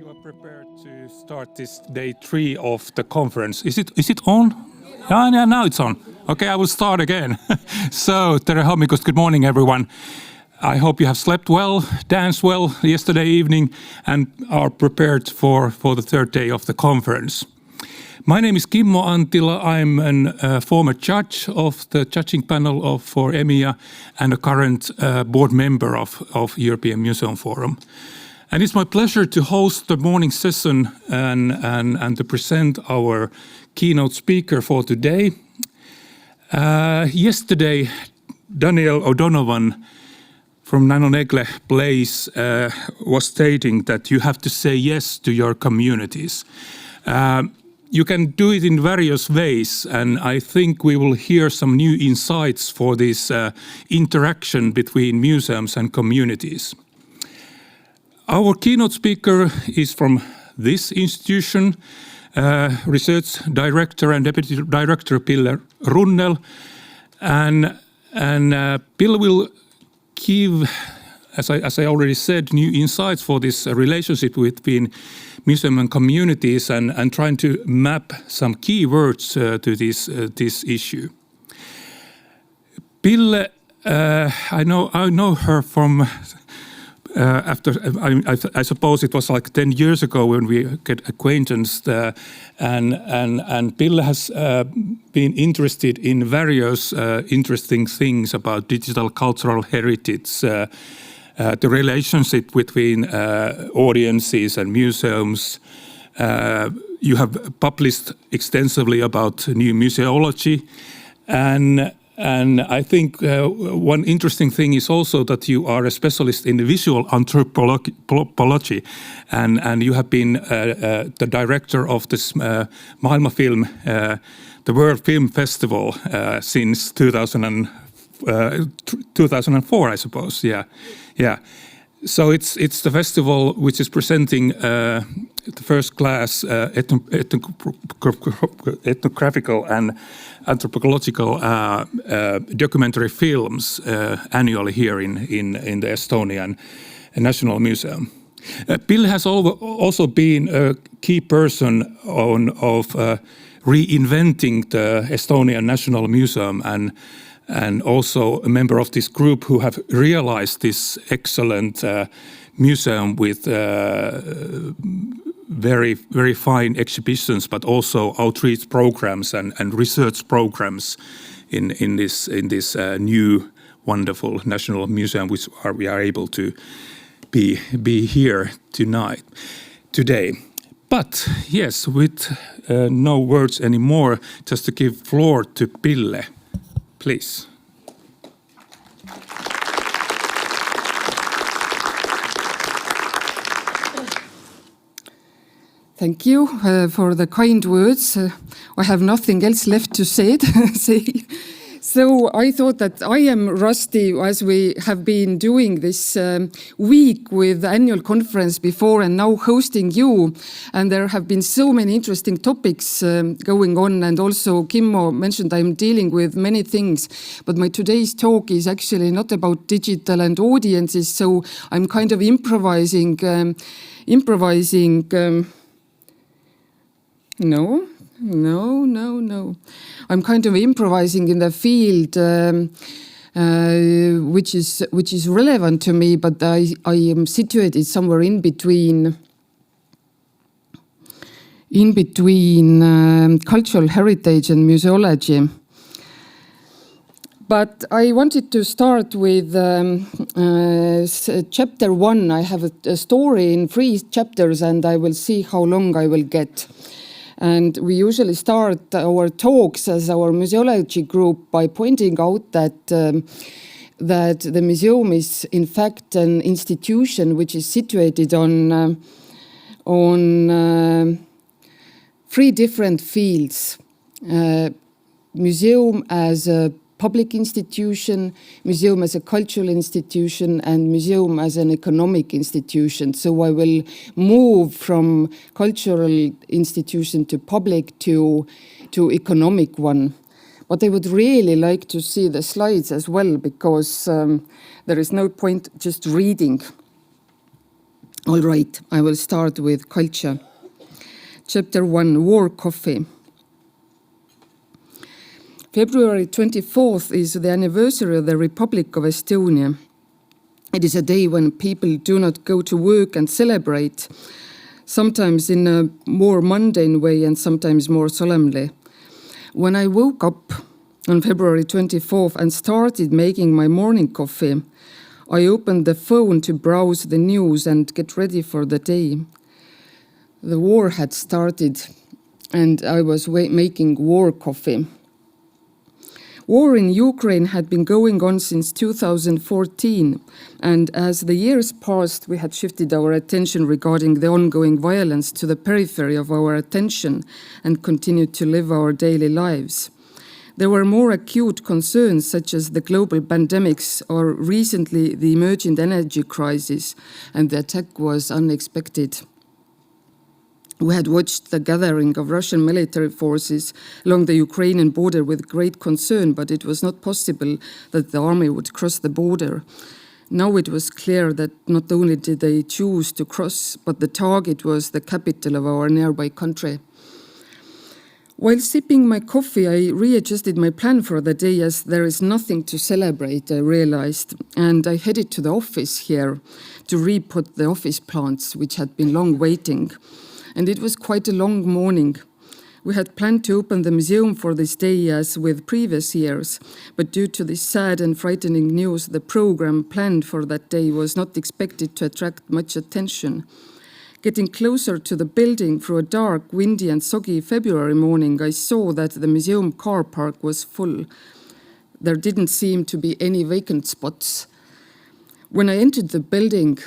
you are prepared to start this day 3 of the conference. Is it on? Yeah, now it's on. Okay, I will start again. So, tere hommikust, good morning everyone. I hope you have slept well, danced well yesterday evening, and are prepared for the third day of the conference. My name is Kimmo Antila. I'm a former judge of the judging panel for EMYA and a current board member of European Museum Forum. And it's my pleasure to host the morning session and to present our keynote speaker for today. Yesterday, Daniel O'Donovan from Nanonegle Place was stating that you have to say yes to your communities. You can do it in various ways, and I think we will hear some new insights for this interaction between museums and communities. Our keynote speaker is from this institution, Research Director and Deputy Director Pille Runnel, and Pille will give, as I already said, new insights for this relationship between museum and communities, and trying to map some key words to this issue. Pille, I know her from I suppose it was like 10 years ago when we get acquainted, and Pille has been interested in various interesting things about digital cultural heritage, the relationship between audiences and museums. You have published extensively about new museology, and I think one interesting thing is also that you are a specialist in visual anthropology, and you have been the director of this Maailmafilm, the World Film Festival, since 2004, I suppose. Yeah. So it's the festival which is presenting the first class ethnographical and anthropological documentary films annually here in the Estonian National Museum. Pille has also been a key person of reinventing the Estonian National Museum, and also a member of this group who have realized this excellent museum with very, very fine exhibitions, but also outreach programs and research programs in this new wonderful national museum, which we are able to be here today. But yes, with no words anymore, just to give floor to Pille. Please. Thank you for the kind words. I have nothing else left to say. So I thought that I am rusty, as we have been doing this week with the annual conference before and now hosting you. And there have been so many interesting topics going on. And also Kimmo mentioned I'm dealing with many things. But my today's talk is actually not about digital and audiences. So I'm kind of improvising. No. I'm kind of improvising in the field, which is relevant to me, but I am situated somewhere in between cultural heritage and museology. But I wanted to start with chapter 1. I have a story in 3 chapters, and I will see how long I will get. And we usually start our talks as our museology group by pointing out that the museum is in fact an institution which is situated on 3 different fields. Museum as a public institution, museum as a cultural institution, and museum as an economic institution. So I will move from cultural institution to public to economic one. But I would really like to see the slides as well, because there is no point just reading. All right, I will start with culture. Chapter 1, War Coffee. February 24th is the anniversary of the Republic of Estonia. It is a day when people do not go to work and celebrate, sometimes in a more mundane way and sometimes more solemnly. When I woke up on February 24th and started making my morning coffee, I opened the phone to browse the news and get ready for the day. The war had started and I was making war coffee. War in Ukraine had been going on since 2014, and as the years passed, we had shifted our attention regarding the ongoing violence to the periphery of our attention and continued to live our daily lives. There were more acute concerns such as the global pandemics or recently the emerging energy crisis, and the attack was unexpected. We had watched the gathering of Russian military forces along the Ukrainian border with great concern, but it was not possible that the army would cross the border. Now it was clear that not only did they choose to cross, but the target was the capital of our nearby country. While sipping my coffee, I readjusted my plan for the day as there is nothing to celebrate, I realized, and I headed to the office here to re-put the office plants, which had been long waiting. And it was quite a long morning. We had planned to open the museum for this day as with previous years, but due to this sad and frightening news, the program planned for that day was not expected to attract much attention. Getting closer to the building through a dark, windy and soggy February morning, I saw that the museum car park was full. There didn't seem to be any vacant spots. When I entered the building,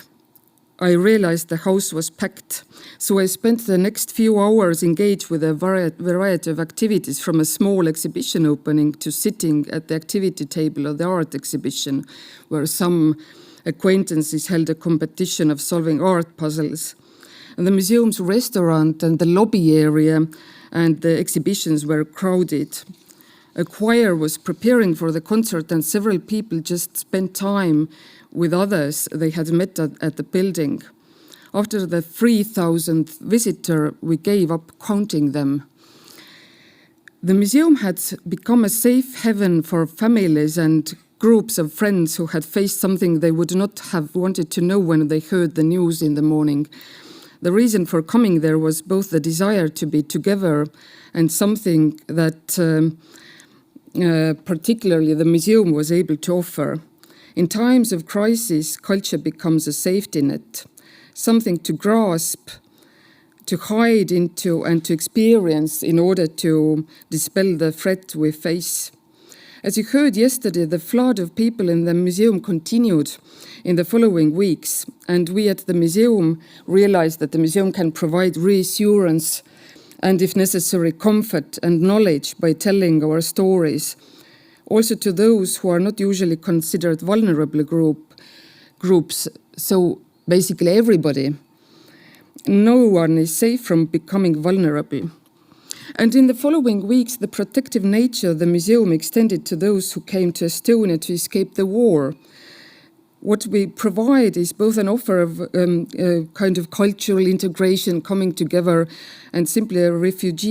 I realized the house was packed, so I spent the next few hours engaged with a variety of activities, from a small exhibition opening to sitting at the activity table of the art exhibition, where some acquaintances held a competition of solving art puzzles. And the museum's restaurant and the lobby area and the exhibitions were crowded. A choir was preparing for the concert and several people just spent time with others they had met at the building. After the 3,000th visitor, we gave up counting them. The museum had become a safe haven for families and groups of friends who had faced something they would not have wanted to know when they heard the news in the morning. The reason for coming there was both the desire to be together and something that particularly the museum was able to offer. In times of crisis, culture becomes a safety net, something to grasp, to hide into and to experience in order to dispel the threat we face. As you heard yesterday, the flood of people in the museum continued in the following weeks, and we at the museum realized that the museum can provide reassurance and, if necessary, comfort and knowledge by telling our stories. Also to those who are not usually considered vulnerable groups, so basically everybody. No one is safe from becoming vulnerable. And in the following weeks, the protective nature of the museum extended to those who came to Estonia to escape the war. What we provide is both an offer of a kind of cultural integration, coming together, and simply a refuge.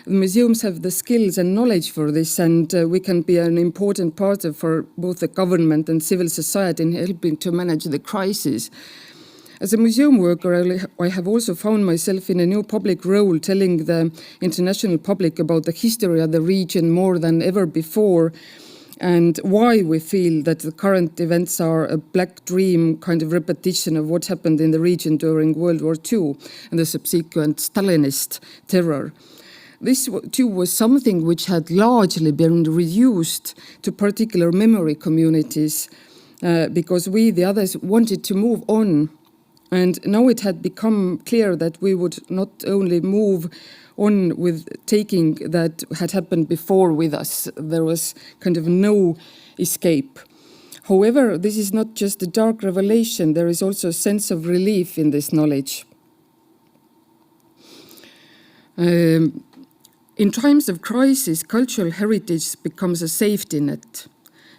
The museums have the skills and knowledge for this, and we can be an important partner for both the government and civil society in helping to manage the crisis. As a museum worker, I have also found myself in a new public role, telling the international public about the history of the region more than ever before, and why we feel that the current events are a black dream kind of repetition of what happened in the region during World War II and the subsequent Stalinist terror. This too was something which had largely been reduced to particular memory communities because we, the others, wanted to move on. And now it had become clear that we would not only move on with taking that had happened before with us. There was kind of no escape. However, this is not just a dark revelation. There is also a sense of relief in this knowledge. In times of crisis, cultural heritage becomes a safety net,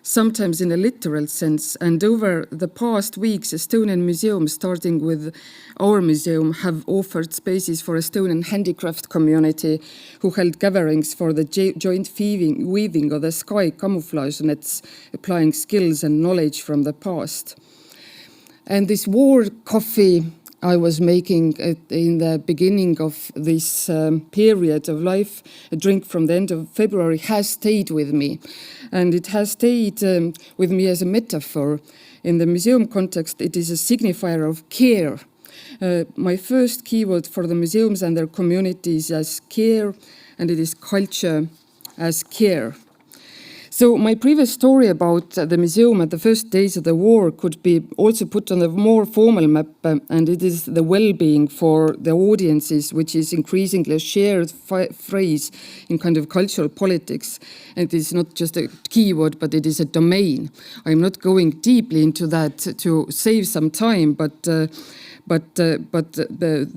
sometimes in a literal sense. And over the past weeks, Estonian museums, starting with our museum, have offered spaces for Estonian handicraft community who held gatherings for the joint weaving of the sky camouflage nets, applying skills and knowledge from the past. And this war coffee I was making in the beginning of this period of life, a drink from the end of February, has stayed with me. And it has stayed with me as a metaphor. In the museum context, it is a signifier of care. My first keyword for the museums and their communities as care, and it is culture as care. So my previous story about the museum at the first days of the war could be also put on a more formal map, and it is the well-being for the audiences, which is increasingly a shared phrase in kind of cultural politics. And it is not just a keyword, but it is a domain. I'm not going deeply into that to save some time, but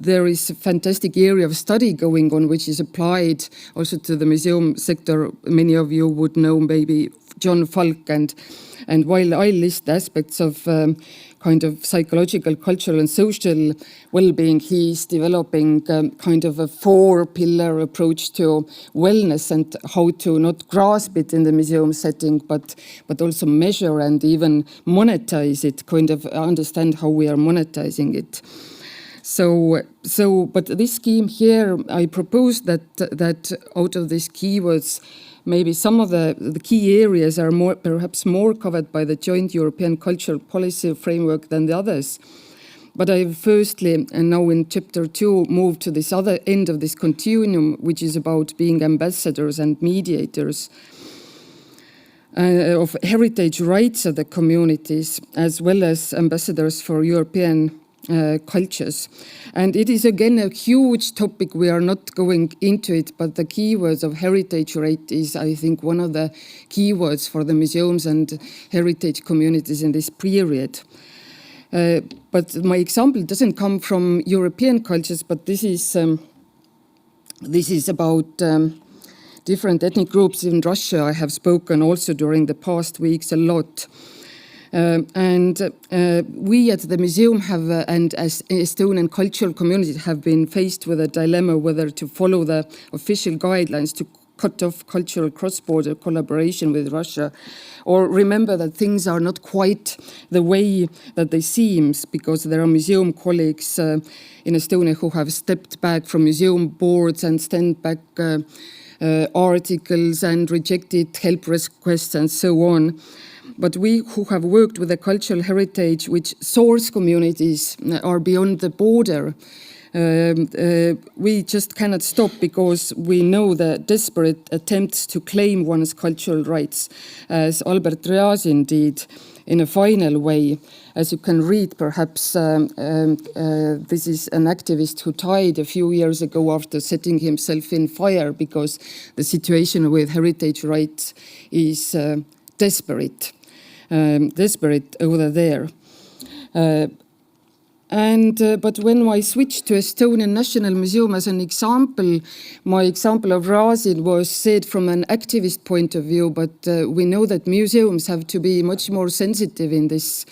there is a fantastic area of study going on, which is applied also to the museum sector. Many of you would know maybe John Falk, and while I list aspects of kind of psychological, cultural and social well-being, he's developing kind of a 4-pillar approach to wellness and how to not grasp it in the museum setting, but also measure and even monetize it, kind of understand how we are monetizing it. But this scheme here, I propose that out of these keywords, maybe some of the key areas are perhaps more covered by the joint European cultural policy framework than the others. But I firstly, and now in chapter 2, move to this other end of this continuum, which is about being ambassadors and mediators of heritage rights of the communities, as well as ambassadors for European cultures. And it is again a huge topic. We are not going into it, but the keywords of heritage right is, I think, one of the keywords for the museums and heritage communities in this period. But my example doesn't come from European cultures, but this is about different ethnic groups in Russia. I have spoken also during the past weeks a lot. We at the museum have, and as Estonian cultural community, have been faced with a dilemma whether to follow the official guidelines to cut off cultural cross-border collaboration with Russia, or remember that things are not quite the way that they seem, because there are museum colleagues in Estonia who have stepped back from museum boards and sent back articles and rejected help requests and so on. But we who have worked with the cultural heritage, which source communities are beyond the border, we just cannot stop, because we know the desperate attempts to claim one's cultural rights, as Albert Reazin did in a final way. As you can read, perhaps, this is an activist who died a few years ago after setting himself in fire, because the situation with heritage rights is desperate over there. But when I switched to Estonian National Museum as an example, my example of Razin was said from an activist point of view, but we know that museums have to be much more sensitive in this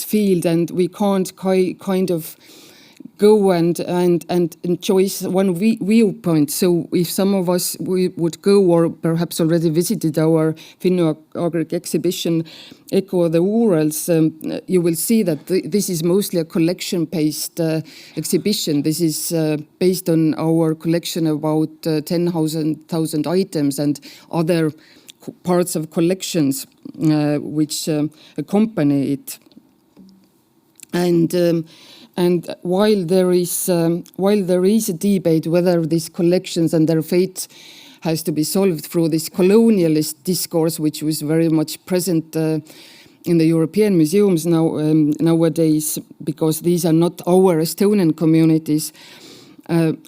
field, and we can't kind of go and choose one viewpoint. So if some of us we would go, or perhaps already visited our Finno-Ugric exhibition, Echo of the Urals, you will see that this is mostly a collection-based exhibition. This is based on our collection of about 10,000 items and other parts of collections which accompany it. And while there is a debate whether these collections and their fate has to be solved through this colonialist discourse, which was very much present in the European museums nowadays, because these are not our Estonian communities,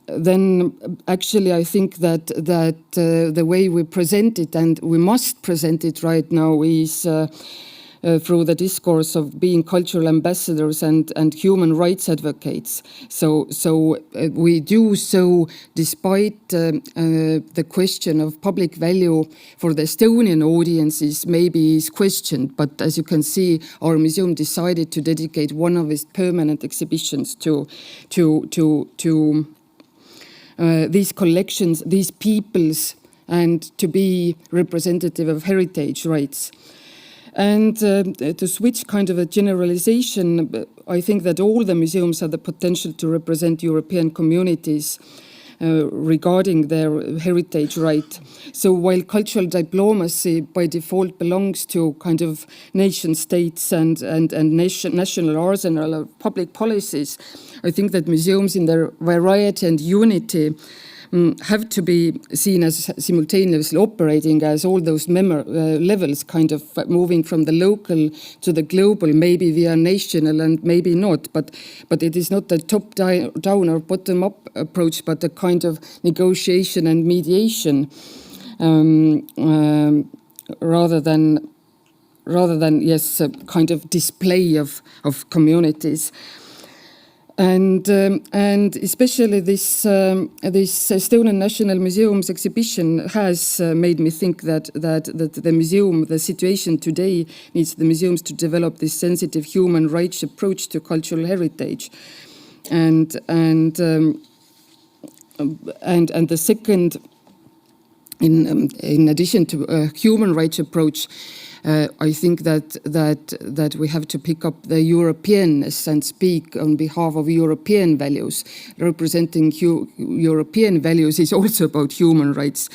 then actually I think that the way we present it, and we must present it right now, is through the discourse of being cultural ambassadors and human rights advocates. So we do so despite the question of public value for the Estonian audiences maybe is questioned. But as you can see, our museum decided to dedicate one of its permanent exhibitions to these collections, these peoples, and to be representative of heritage rights. And to switch kind of a generalization, I think that all the museums have the potential to represent European communities regarding their heritage right. So while cultural diplomacy by default belongs to kind of nation states and national arsenal of public policies, I think that museums in their variety and unity have to be seen as simultaneously operating as all those levels, kind of moving from the local to the global, maybe via national and maybe not. But it is not a top-down or bottom-up approach, but a kind of negotiation and mediation rather than yes, a kind of display of communities. And especially this Estonian National Museum's exhibition has made me think that the museum, the situation today, needs the museums to develop this sensitive human rights approach to cultural heritage, and the second, in addition to a human rights approach. I think that we have to pick up the Europeanness and speak on behalf of European values. Representing European values is also about human rights.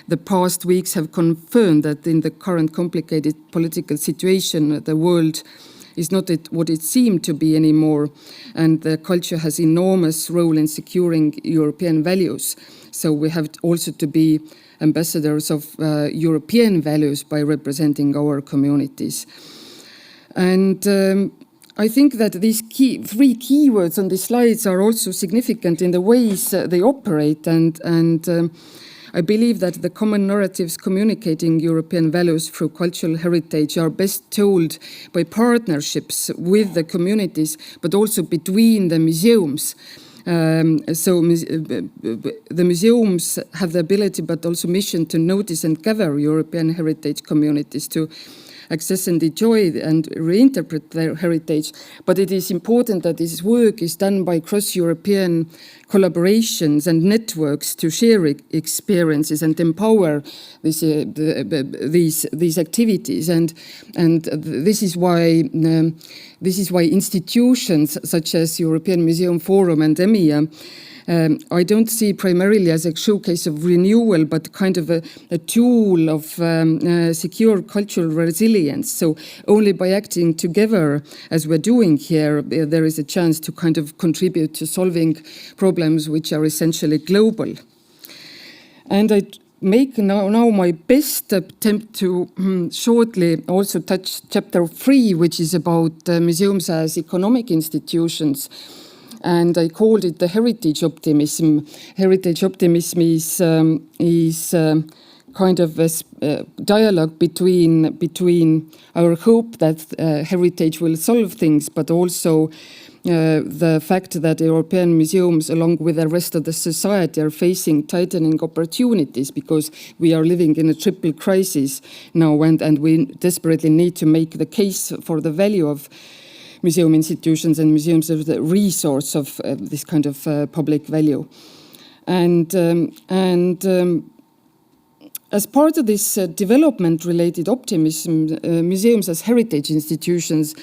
The past weeks have confirmed that in the current complicated political situation, the world is not what it seemed to be anymore, and the culture has enormous role in securing European values. So we have also to be ambassadors of European values by representing our communities. And I think that these three keywords on the slides are also significant in the ways they operate, and I believe that the common narratives communicating European values through cultural heritage are best told by partnerships with the communities, but also between the museums. So the museums have the ability, but also mission, to notice and gather European heritage communities, to access and enjoy and reinterpret their heritage. But it is important that this work is done by cross-European collaborations and networks to share experiences and empower these activities. And this is why institutions such as European Museum Forum and EMYA, I don't see primarily as a showcase of renewal, but kind of a tool of secure cultural resilience. So only by acting together, as we're doing here, there is a chance to kind of contribute to solving problems which are essentially global. And I make now my best attempt to shortly also touch chapter 3, which is about museums as economic institutions. And I called it the heritage optimism. Heritage optimism is kind of a dialogue between our hope that heritage will solve things, but also the fact that European museums, along with the rest of the society, are facing tightening opportunities, because we are living in a triple crisis now, and we desperately need to make the case for the value of museum institutions and museums as the resource of this kind of public value. And as part of this development-related optimism, museums as heritage institutions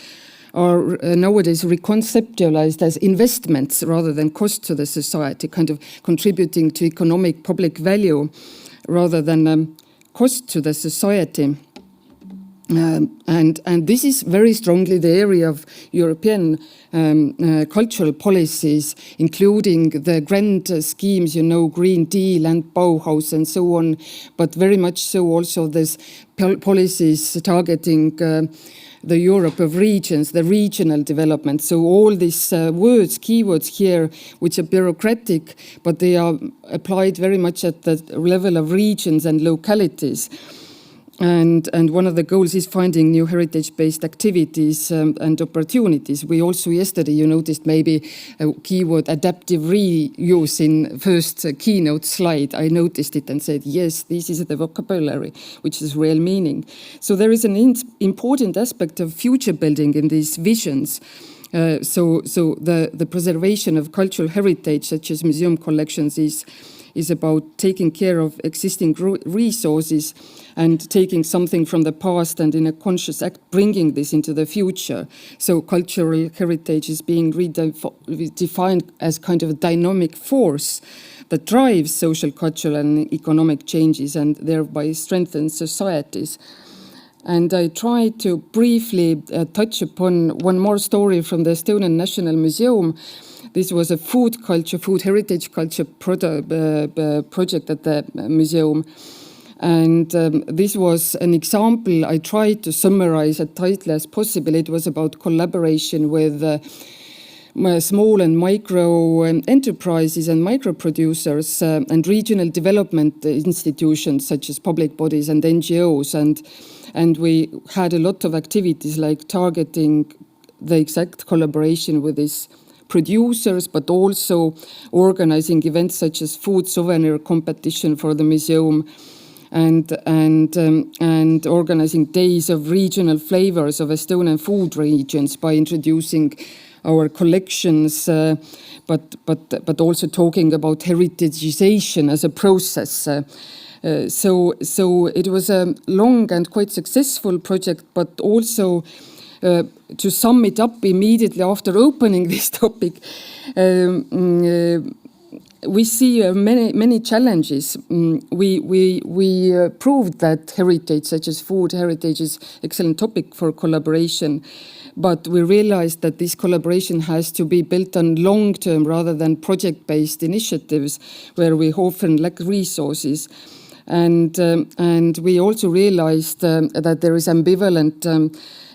are nowadays reconceptualized as investments rather than cost to the society, kind of contributing to economic public value rather than cost to the society. And this is very strongly the area of European cultural policies, including the grand schemes, Green Deal and Bauhaus and so on, but very much so also there's policies targeting the Europe of regions, the regional development. So all these keywords here, which are bureaucratic, but they are applied very much at the level of regions and localities. And one of the goals is finding new heritage-based activities and opportunities. We also yesterday, you noticed maybe a keyword adaptive reuse in first keynote slide. I noticed it and said, yes, this is the vocabulary, which is real meaning. So there is an important aspect of future building in these visions. So the preservation of cultural heritage, such as museum collections, is about taking care of existing resources and taking something from the past and in a conscious act bringing this into the future. So cultural heritage is being redefined as kind of a dynamic force that drives social, cultural and economic changes and thereby strengthens societies. And I try to briefly touch upon one more story from the Estonian National Museum. This was a food heritage culture project at the museum. And this was an example I tried to summarize as tightly as possible. It was about collaboration with small and micro enterprises and micro producers and regional development institutions such as public bodies and NGOs. And we had a lot of activities like targeting the exact collaboration with these producers, but also organizing events such as food souvenir competition for the museum and organizing days of regional flavors of Estonian food regions by introducing our collections, but also talking about heritagization as a process. So it was a long and quite successful project, but also to sum it up immediately after opening this topic, we see many challenges. We proved that heritage, such as food heritage, is excellent topic for collaboration. But we realized that this collaboration has to be built on long-term rather than project-based initiatives where we often lack resources. And we also realized that there is ambivalent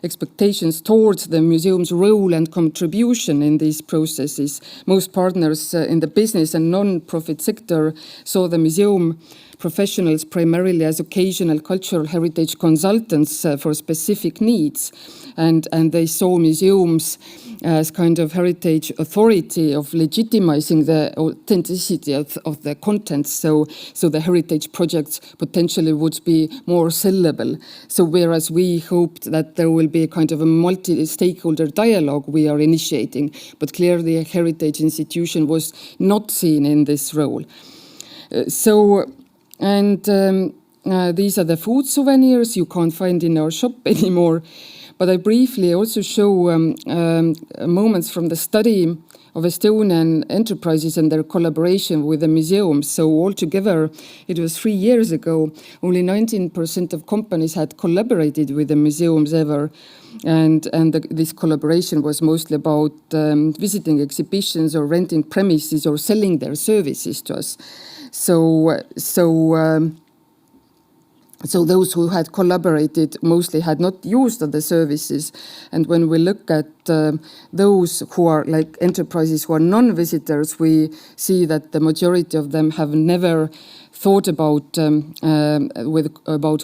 expectations towards the museum's role and contribution in these processes. Most partners in the business and non-profit sector saw the museum professionals primarily as occasional cultural heritage consultants for specific needs. And they saw museums as kind of heritage authority of legitimizing the authenticity of the contents. So the heritage projects potentially would be more sellable. So whereas we hoped that there will be a kind of a multi-stakeholder dialogue we are initiating, but clearly a heritage institution was not seen in this role. These are the food souvenirs you can't find in our shop anymore. But I briefly also show moments from the study of Estonian enterprises and their collaboration with the museums. So altogether, it was 3 years ago, only 19% of companies had collaborated with the museums ever. And this collaboration was mostly about visiting exhibitions or renting premises or selling their services to us. So those who had collaborated mostly had not used the services. And when we look at those who are like enterprises who are non-visitors, we see that the majority of them have never thought about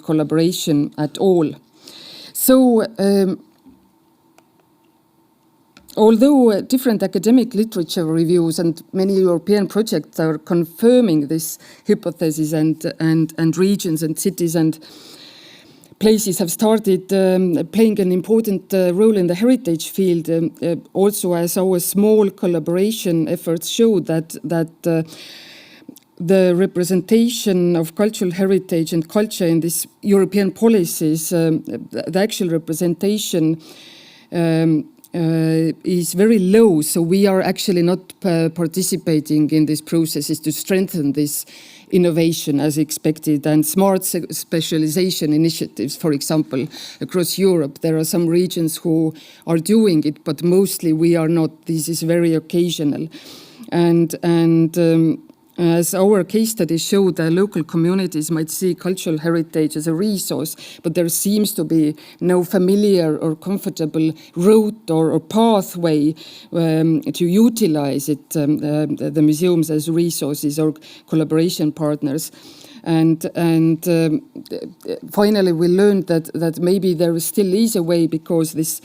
collaboration at all. So although different academic literature reviews and many European projects are confirming this hypothesis, and regions and cities and places have started playing an important role in the heritage field, also as our small collaboration efforts show that the representation of cultural heritage and culture in these European policies, the actual representation is very low, so we are actually not participating in these processes to strengthen this innovation as expected. And smart specialization initiatives, for example, across Europe, there are some regions who are doing it, but mostly we are not. This is very occasional. And as our case study showed, the local communities might see cultural heritage as a resource, but there seems to be no familiar or comfortable route or pathway to utilize it, the museums as resources or collaboration partners. And finally, we learned that maybe there still is a way, because this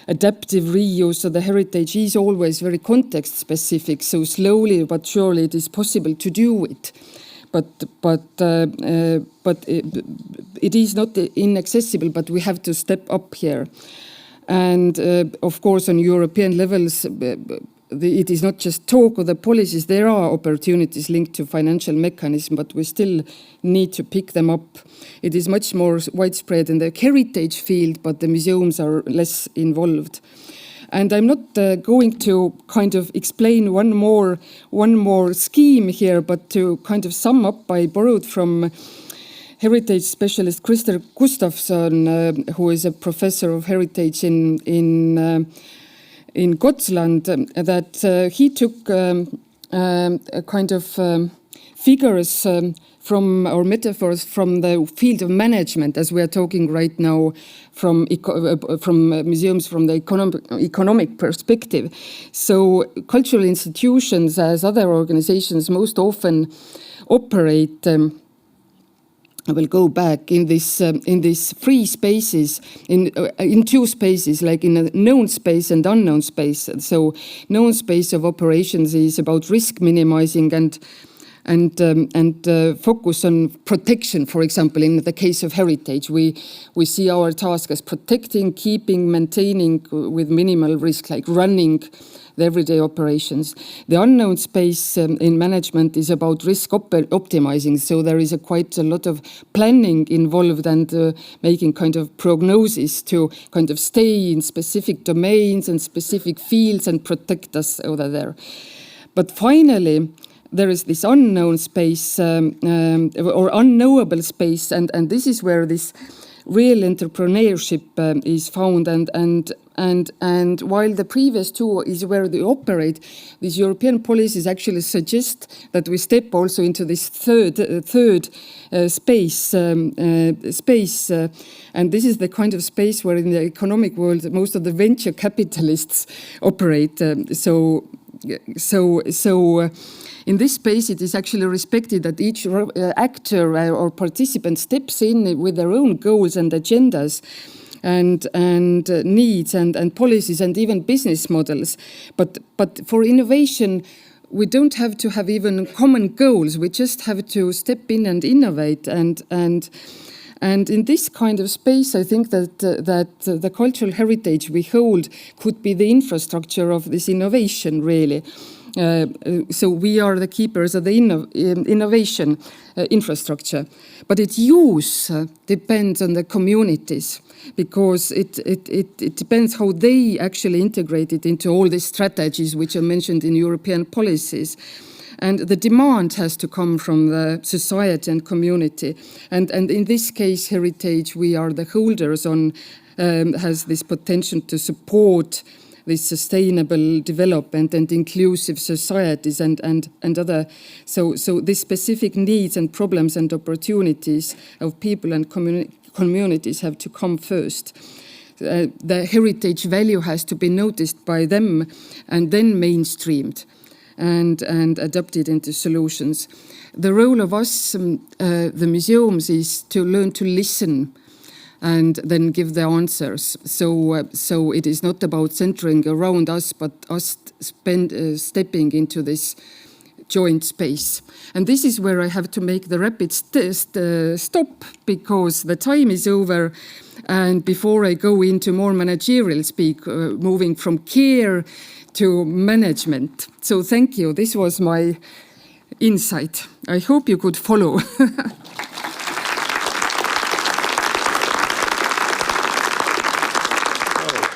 adaptive reuse of the heritage is always very context specific. So slowly but surely it is possible to do it. But it is not inaccessible, but we have to step up here. And of course, on European levels, it is not just talk of the policies. There are opportunities linked to financial mechanisms, but we still need to pick them up. It is much more widespread in the heritage field, but the museums are less involved. And I'm not going to kind of explain one more scheme here, but to kind of sum up, I borrowed from heritage specialist Christer Gustafsson, who is a professor of heritage in Gotland, that he took a kind of figures from or metaphors from the field of management, as we are talking right now, from museums from the economic perspective. So cultural institutions, as other organizations, most often operate. I will go back in these free spaces, in two spaces, like in a known space and unknown space. So known space of operations is about risk minimizing and focus on protection. For example, in the case of heritage, we see our task as protecting, keeping, maintaining with minimal risk, like running the everyday operations. The unknown space in management is about risk optimizing. So there is quite a lot of planning involved and making kind of prognosis to kind of stay in specific domains and specific fields and protect us over there. But finally, there is this unknown space or unknowable space, and this is where this real entrepreneurship is found. And while the previous two is where they operate, these European policies actually suggest that we step also into this third space, and this is the kind of space where in the economic world most of the venture capitalists operate. In this space, it is actually respected that each actor or participant steps in with their own goals and agendas and needs and policies and even business models. But for innovation, we don't have to have even common goals. We just have to step in and innovate. And in this kind of space, I think that the cultural heritage we hold could be the infrastructure of this innovation, really. So we are the keepers of the innovation infrastructure. But its use depends on the communities, because it depends how they actually integrate it into all these strategies which are mentioned in European policies. And the demand has to come from the society and community. And in this case, heritage, we are the holders on, has this potential to support this sustainable development and inclusive societies and other. So these specific needs and problems and opportunities of people and communities have to come first. The heritage value has to be noticed by them and then mainstreamed and adapted into solutions. The role of us, the museums, is to learn to listen and then give the answers. So it is not about centering around us, but us stepping into this joint space. And this is where I have to make the rapid stop, because the time is over. And before I go into more managerial speak, moving from care to management. So thank you. This was my insight. I hope you could follow.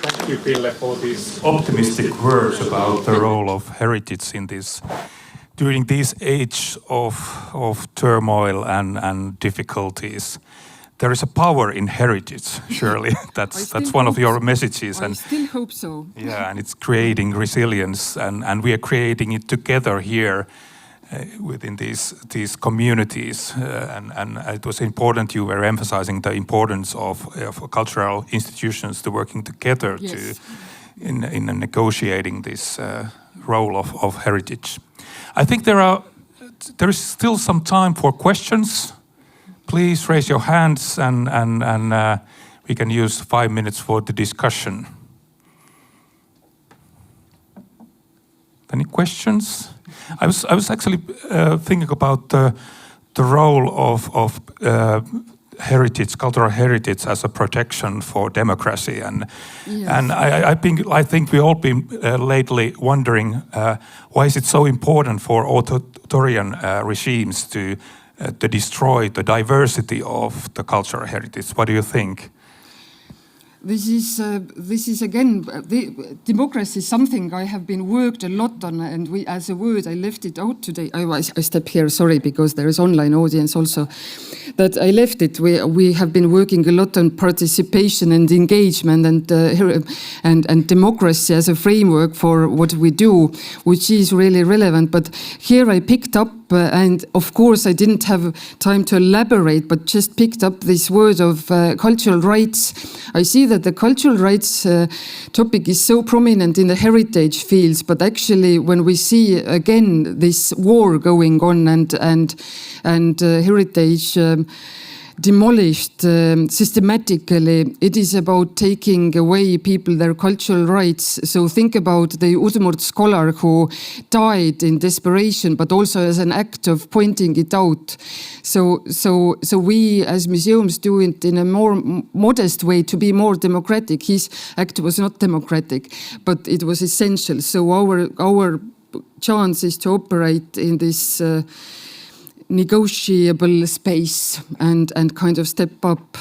Thank you, Pille, for these optimistic words about the role of heritage in this, during this age of turmoil and difficulties. There is a power in heritage, surely. That's one of your messages. I still hope so. Yeah, and it's creating resilience, and we are creating it together here within these communities. And it was important you were emphasizing the importance of cultural institutions to working together. Yes. in negotiating this role of heritage. I think there are there is still some time for questions. Please raise your hands and we can use 5 minutes for the discussion. Any questions? I was actually thinking about the role of heritage, cultural heritage, as a protection for democracy, and I think we all been lately wondering why is it so important for authoritarian regimes to destroy the diversity of the cultural heritage? What do you think? This is again, democracy is something I have been worked a lot on, and as a word, I left it out today. I step here, sorry, because there is online audience also, that I left it. We have been working a lot on participation and engagement and democracy as a framework for what we do, which is really relevant. But here I picked up, and of course I didn't have time to elaborate, but just picked up this word of cultural rights. I see that the cultural rights topic is so prominent in the heritage fields, but actually when we see again this war going on and heritage demolished systematically, it is about taking away people their cultural rights. So think about the Udmurt scholar who died in desperation, but also as an act of pointing it out. So we as museums do it in a more modest way to be more democratic. His act was not democratic, but it was essential. So our chance is to operate in this negotiable space and kind of step up.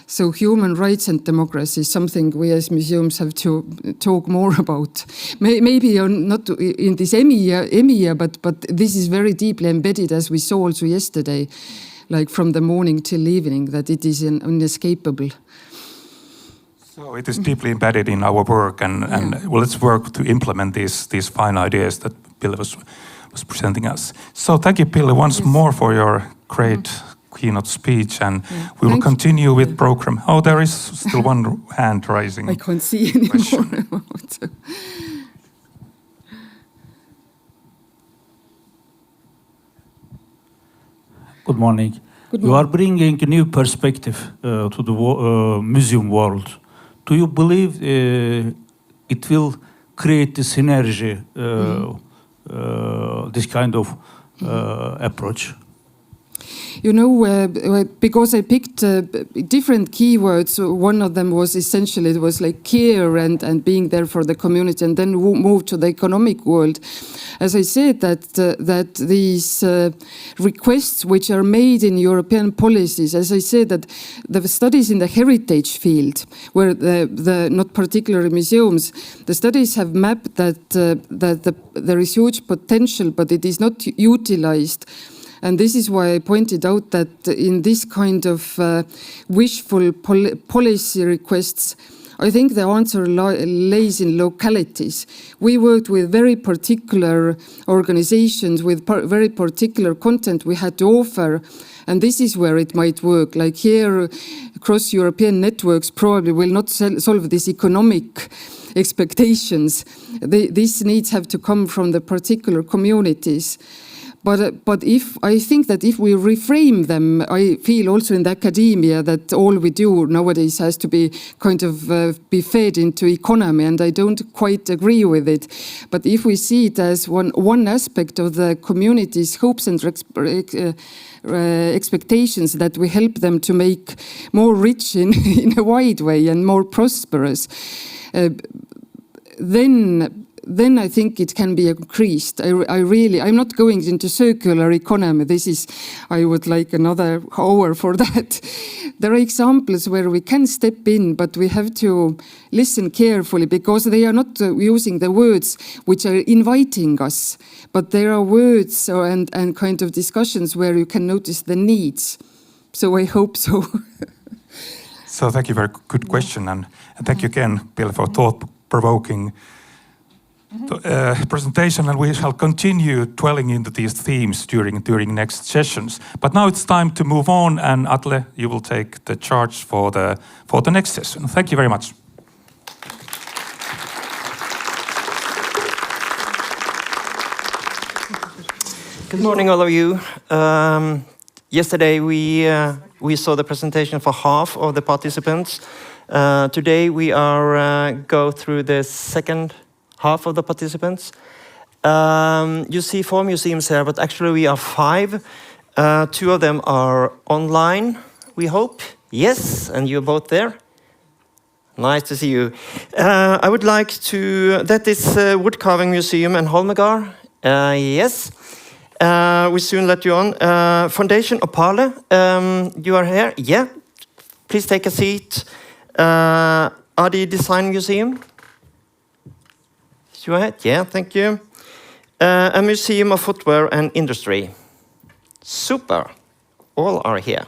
So human rights and democracy is something we as museums have to talk more about. Maybe not in this EMYA, but this is very deeply embedded, as we saw also yesterday, like from the morning till evening, that it is inescapable. So it is deeply embedded in our work, and well, let's work to implement these fine ideas that Pille was presenting us. So thank you, Pille, once more for your great keynote speech, and we will continue with program. Oh, there is still one hand rising. I can't see anymore. Good morning. You are bringing a new perspective to the museum world. Do you believe it will create the synergy, this kind of approach? You know, because I picked different keywords, one of them was essentially, it was like care and being there for the community, and then moved to the economic world. As I said, that these requests which are made in European policies, as I said, that the studies in the heritage field, where the not particularly museums, the studies have mapped that there is huge potential, but it is not utilized. And this is why I pointed out that in this kind of wishful policy requests, I think the answer lays in localities. We worked with very particular organizations with very particular content we had to offer. And this is where it might work. Like here, cross-European networks probably will not solve these economic expectations. These needs have to come from the particular communities. But I think that if we reframe them, I feel also in the academia that all we do nowadays has to be kind of be fed into economy, and I don't quite agree with it. But if we see it as one aspect of the community's hopes and expectations, that we help them to make more rich in a wide way and more prosperous, then I think it can be increased. I'm not going into circular economy. I would like another hour for that. There are examples where we can step in, but we have to listen carefully, because they are not using the words which are inviting us, but there are words and kind of discussions where you can notice the needs. So I hope so. So thank you, very good question, and thank you again, Pille, for thought-provoking presentation, and we shall continue dwelling into these themes during next sessions. But now it's time to move on, and Atle, you will take the charge for the next session. Thank you very much. Good morning, all of you. Yesterday we saw the presentation for half of the participants. Today we are go through the second half of the participants. You see 4 museums here, but actually we are 5. 2 of them are online, we hope. Yes, and you're both there. Nice to see you. I would like to, that is Woodcarving Museum and Holmegaard. Yes, we soon let you on. Fondation Opale, you are here? Yeah, please take a seat. Adi Design Museum. You are here? Yeah, thank you. A Museum of Footwear and Industry. Super, all are here.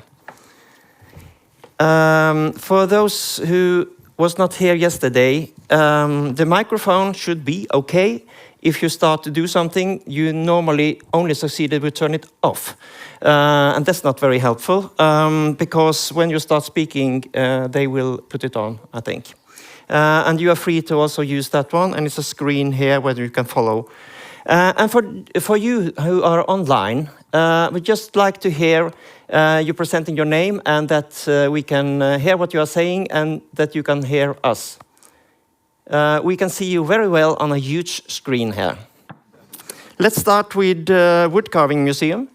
For those who was not here yesterday, the microphone should be okay. If you start to do something, you normally only succeeded with turn it off. And that's not very helpful, because when you start speaking, they will put it on, I think. And you are free to also use that one, and it's a screen here where you can follow. And for you who are online, we'd just like to hear you presenting your name, and that we can hear what you are saying and that you can hear us. We can see you very well on a huge screen here. Let's start with Woodcarving Museum.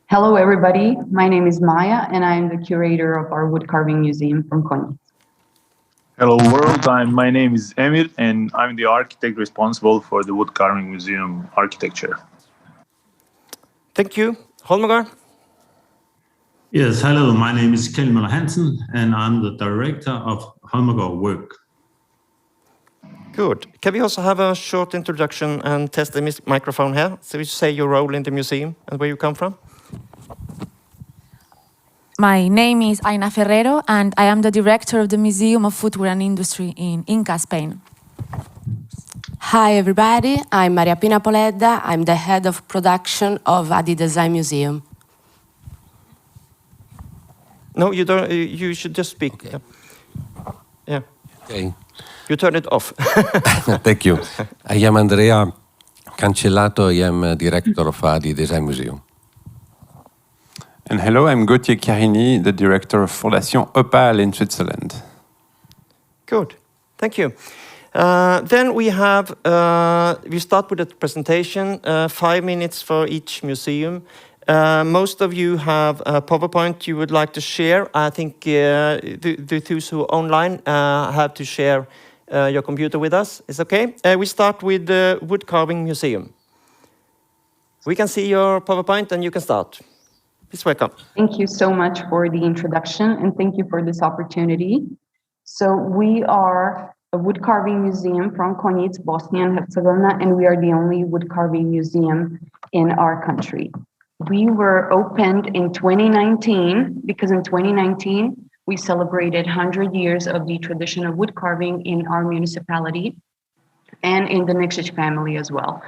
Hello, everybody. My name is Maya, and I'm the curator of our Woodcarving Museum from Konya. Hello world, my name is Emir and I'm the architect responsible for the Woodcarving Museum architecture. Thank you. Holmegaard? Yes, hello, my name is Kimmo Hansen and I'm the director of Holmegaard Vaerk. Good. Can we also have a short introduction and test the microphone here? So you say your role in the museum and where you come from? My name is Aina Ferrero, and I am the director of the Museum of Footwear and Industry in Inca, Spain. Hi, everybody. I'm Maria Pina Poleda. I'm the head of production of Adi Design Museum. No, you don't. You should just speak. Okay. Yeah. Okay. You turn it off. Thank you. I am Andrea Cancellato. I am director of Adi Design Museum. And hello, I'm Gauthier Carini, the director of Fondation Opale in Switzerland. Good, thank you. Then we have, we start with the presentation, 5 minutes for each museum. Most of you have a PowerPoint you would like to share. I think those who are online have to share your computer with us. Is okay? We start with the Woodcarving Museum. We can see your PowerPoint and you can start. Please welcome. Thank you so much for the introduction and thank you for this opportunity. So we are a woodcarving museum from Keynotes, Bosnia and Herzegovina, and we are the only woodcarving museum in our country. We were opened in 2019 because in 2019 we celebrated 100 years of the tradition of woodcarving in our municipality and in the Nikšić family as well.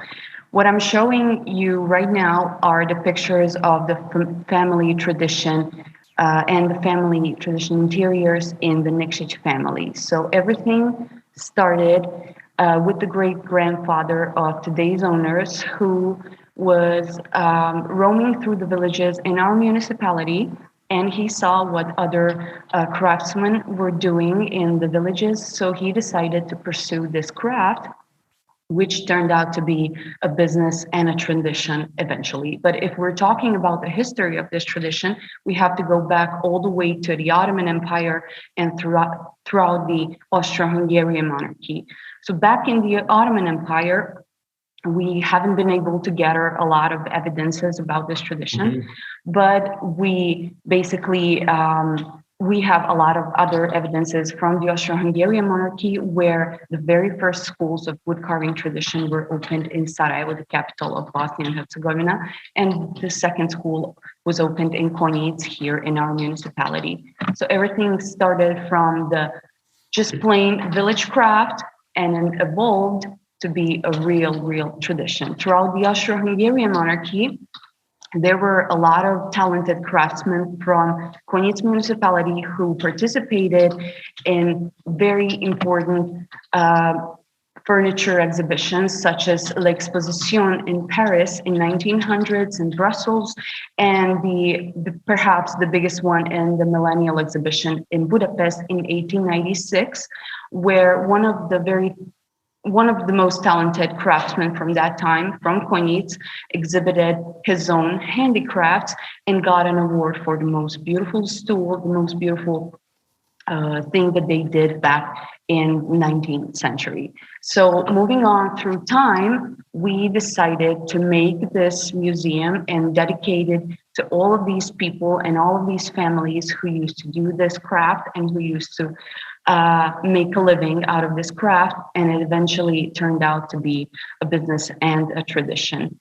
What I'm showing you right now are the pictures of the family tradition and the family tradition interiors in the Nikšić family. So everything started with the great-grandfather of today's owners who was roaming through the villages in our municipality, and he saw what other craftsmen were doing in the villages. So he decided to pursue this craft, which turned out to be a business and a tradition eventually. But if we're talking about the history of this tradition, we have to go back all the way to the Ottoman Empire and throughout the Austro-Hungarian monarchy. So back in the Ottoman Empire, we haven't been able to gather a lot of evidences about this tradition, but we basically we have a lot of other evidences from the Austro-Hungarian monarchy where the very first schools of woodcarving tradition were opened in Sarajevo, the capital of Bosnia and Herzegovina, and the second school was opened in Keynotes here in our municipality. So everything started from the just plain village craft and then evolved to be a real tradition. Throughout the Austro-Hungarian monarchy, there were a lot of talented craftsmen from Keynotes municipality who participated in very important furniture exhibitions such as l'Exposition in Paris in 1900s in Brussels, and perhaps the biggest one in the Millennial Exhibition in Budapest in 1896, where one of the most talented craftsmen from that time, from Konyits, exhibited his own handicrafts and got an award for the most beautiful stool, the most beautiful thing that they did back in 19th century. So moving on through time, we decided to make this museum and dedicate it to all of these people and all of these families who used to do this craft and who used to make a living out of this craft, and it eventually turned out to be a business and a tradition.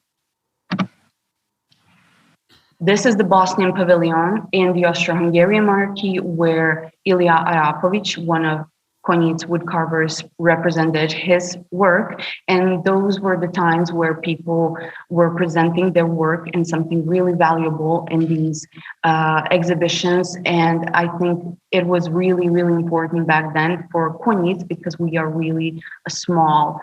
This is the Bosnian pavilion in the Austro-Hungarian monarchy, where Ilija Arapović, one of Konyits woodcarvers, represented his work. And those were the times where people were presenting their work and something really valuable in these exhibitions. And I think it was really, really important back then for Konyits, because we are really a small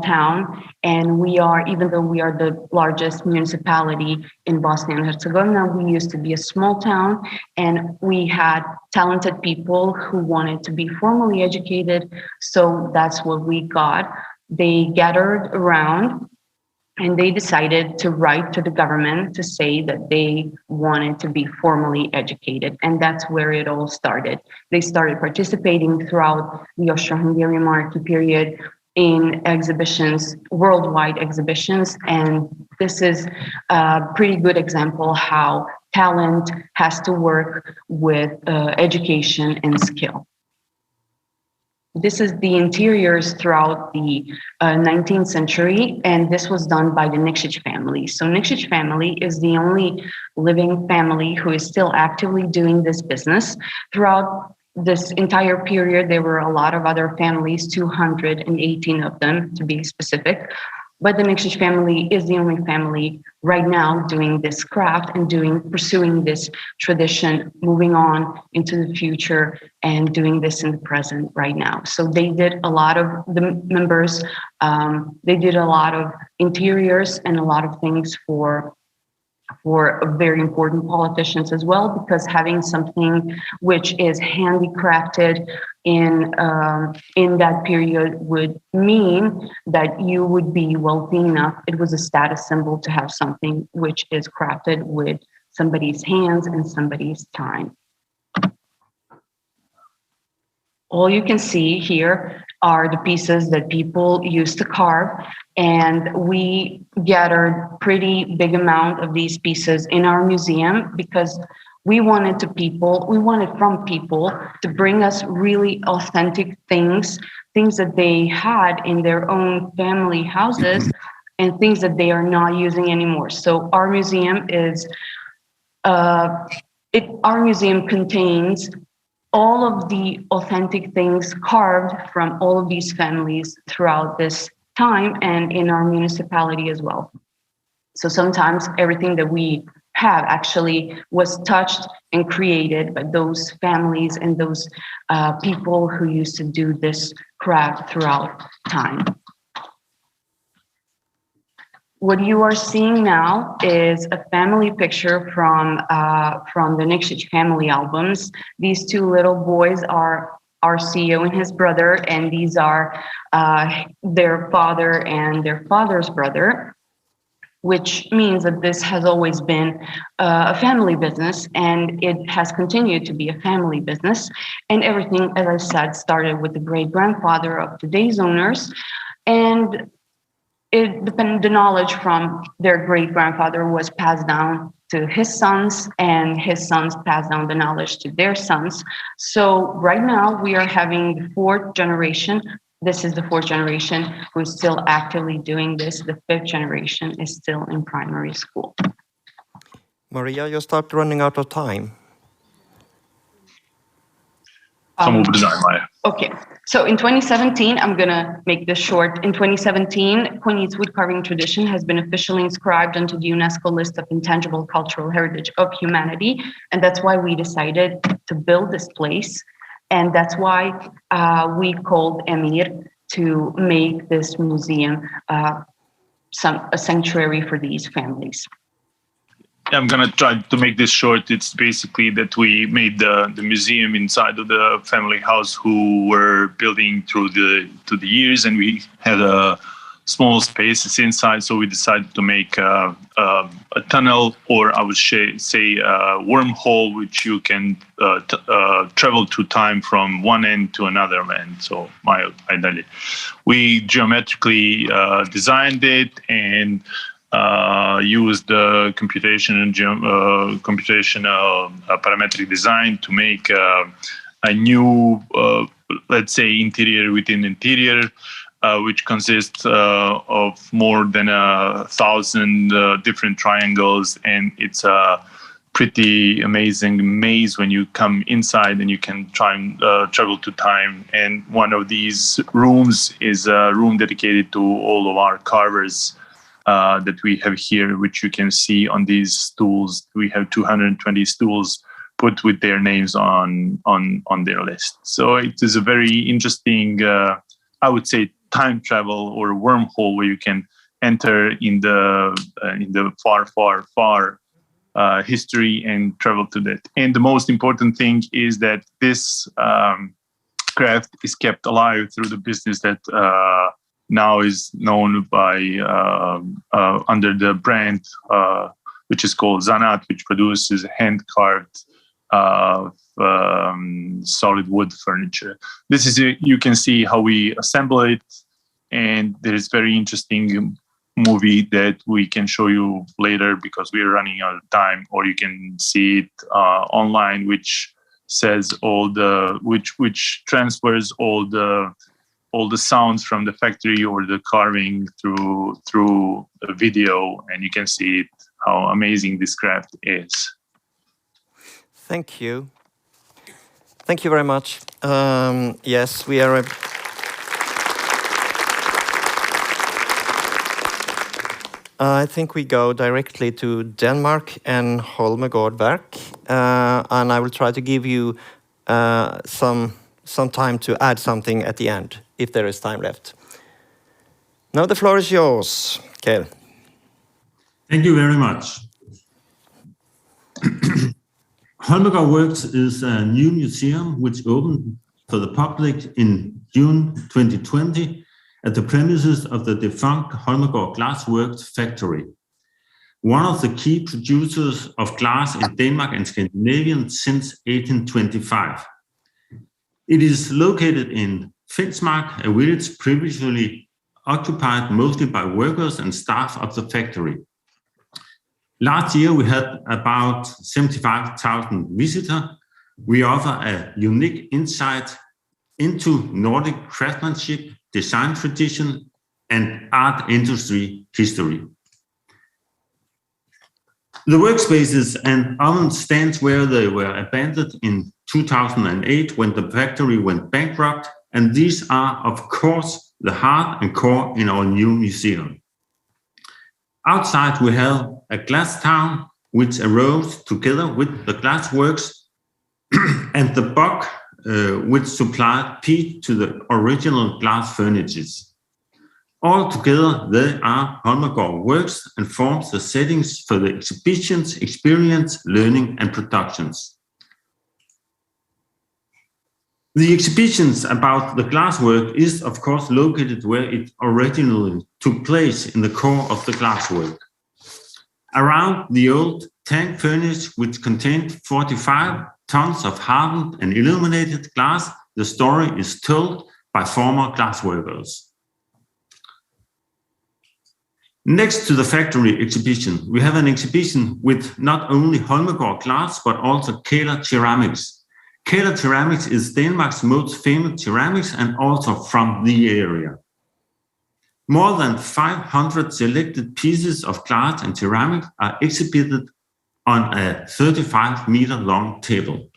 town, and even though we are the largest municipality in Bosnia and Herzegovina, we used to be a small town, and we had talented people who wanted to be formally educated. So that's what we got. They gathered around and they decided to write to the government to say that they wanted to be formally educated. And that's where it all started. They started participating throughout the Austro-Hungarian monarchy period in exhibitions, worldwide exhibitions. And this is a pretty good example how talent has to work with education and skill. This is the interiors throughout the 19th century, and this was done by the Nikšić family. So Nikšić family is the only living family who is still actively doing this business. Throughout this entire period, there were a lot of other families, 218 of them to be specific, but the Nikšić family is the only family right now doing this craft and pursuing this tradition, moving on into the future and doing this in the present right now. So they did a lot of the members, they did a lot of interiors and a lot of things for very important politicians as well, because having something which is handicrafted in that period would mean that you would be wealthy enough. It was a status symbol to have something which is crafted with somebody's hands and somebody's time. All you can see here are the pieces that people used to carve, and we gathered pretty big amount of these pieces in our museum because we wanted from people to bring us really authentic things that they had in their own family houses and things that they are not using anymore. So our museum contains all of the authentic things carved from all of these families throughout this time and in our municipality as well. So sometimes everything that we have actually was touched and created by those families and those people who used to do this craft throughout time. What you are seeing now is a family picture from the Nikšić family albums. These two little boys are our CEO and his brother, and these are their father and their father's brother, which means that this has always been a family business, and it has continued to be a family business. And everything, as I said, started with the great-grandfather of today's owners, and the knowledge from their great-grandfather was passed down to his sons, and his sons passed down the knowledge to their sons. So right now we are having the fourth generation. This is the fourth generation who is still actively doing this. The fifth generation is still in primary school. Maria, you start running out of time. Okay, so in 2017, I'm gonna make this short. In 2017, Konyits woodcarving tradition has been officially inscribed onto the UNESCO list of intangible cultural heritage of humanity. And that's why we decided to build this place. And that's why we called Emir to make this museum a sanctuary for these families. I'm gonna try to make this short. It's basically that we made the museum inside of the family house who were building through the years, and we had a small spaces inside, so we decided to make a tunnel, or I would say a wormhole, which you can travel through time from one end to another end. So ideally, we geometrically designed it and used the computational parametric design to make a new, let's say, interior within interior, which consists of more than 1,000 different triangles, and it's a pretty amazing maze when you come inside and you can try and travel to time. And one of these rooms is a room dedicated to all of our carvers that we have here, which you can see on these stools. We have 220 stools put with their names on their list. So it is a very interesting, I would say, time travel or wormhole where you can enter in the far history and travel to that. And the most important thing is that this craft is kept alive through the business that now is known by under the brand which is called Zanat, which produces hand-carved solid wood furniture. This is you can see how we assemble it, and there is very interesting movie that we can show you later because we are running out of time, or you can see it online, which says which transfers all the sounds from the factory or the carving through a video, and you can see it, how amazing this craft is. Thank you. Thank you very much. Yes, we are. I think we go directly to Denmark and Holmegaard Vaerk, and I will try to give you some time to add something at the end, if there is time left. Now the floor is yours, Kjell. Thank you very much. Holmegaard Vaerk is a new museum which opened for the public in June 2020 at the premises of the defunct Holmegaard Glassworks factory, one of the key producers of glass in Denmark and Scandinavia since 1825. It is located in Fensmark, a village previously occupied mostly by workers and staff of the factory. Last year, we had about 75,000 visitors. We offer a unique insight into Nordic craftsmanship, design tradition, and art industry history. The workspaces and oven stands where they were abandoned in 2008 when the factory went bankrupt, and these are, of course, the heart and core in our new museum. Outside, we have a glass town which arose together with the glassworks and the Bock, which supplied peat to the original glass furnaces. All together, they are Holmegaard Vaerk and forms the settings for the exhibitions, experience, learning, and productions. The exhibitions about the glasswork is, of course, located where it originally took place, in the core of the glasswork. Around the old tank furnace, which contained 45 tons of hardened and illuminated glass, the story is told by former glassworkers. Next to the factory exhibition, we have an exhibition with not only Holmegaard glass, but also Keynote ceramics. Keynote ceramics is Denmark's most famous ceramics and also from the area. More than 500 selected pieces of glass and ceramics are exhibited on a 35-meter long table.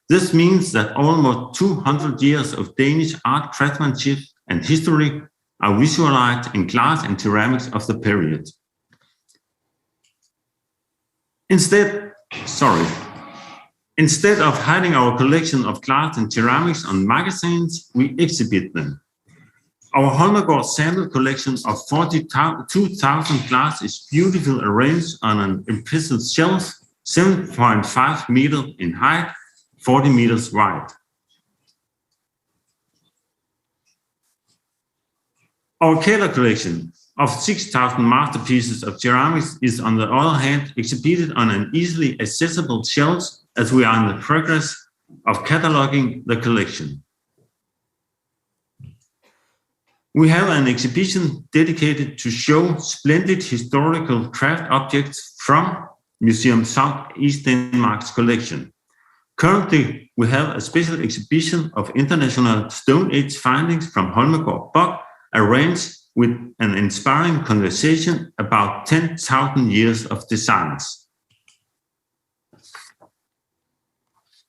This means that almost 200 years of Danish art craftsmanship and history are visualized in glass and ceramics of the period. Instead of hiding our collection of glass and ceramics on magazines, we exhibit them. Our Holmegaard sample collection of 42,000 glass is beautifully arranged on an impressive shelf, 7.5 meters in height, 40 meters wide. Our Keller collection of 6,000 masterpieces of ceramics is, on the other hand, exhibited on an easily accessible shelf as we are in the progress of cataloging the collection. We have an exhibition dedicated to show splendid historical craft objects from Museum Southeast Denmark's collection. Currently, we have a special exhibition of international Stone Age findings from Holmegaard Vaerk, arranged with an inspiring conversation about 10,000 years of designs.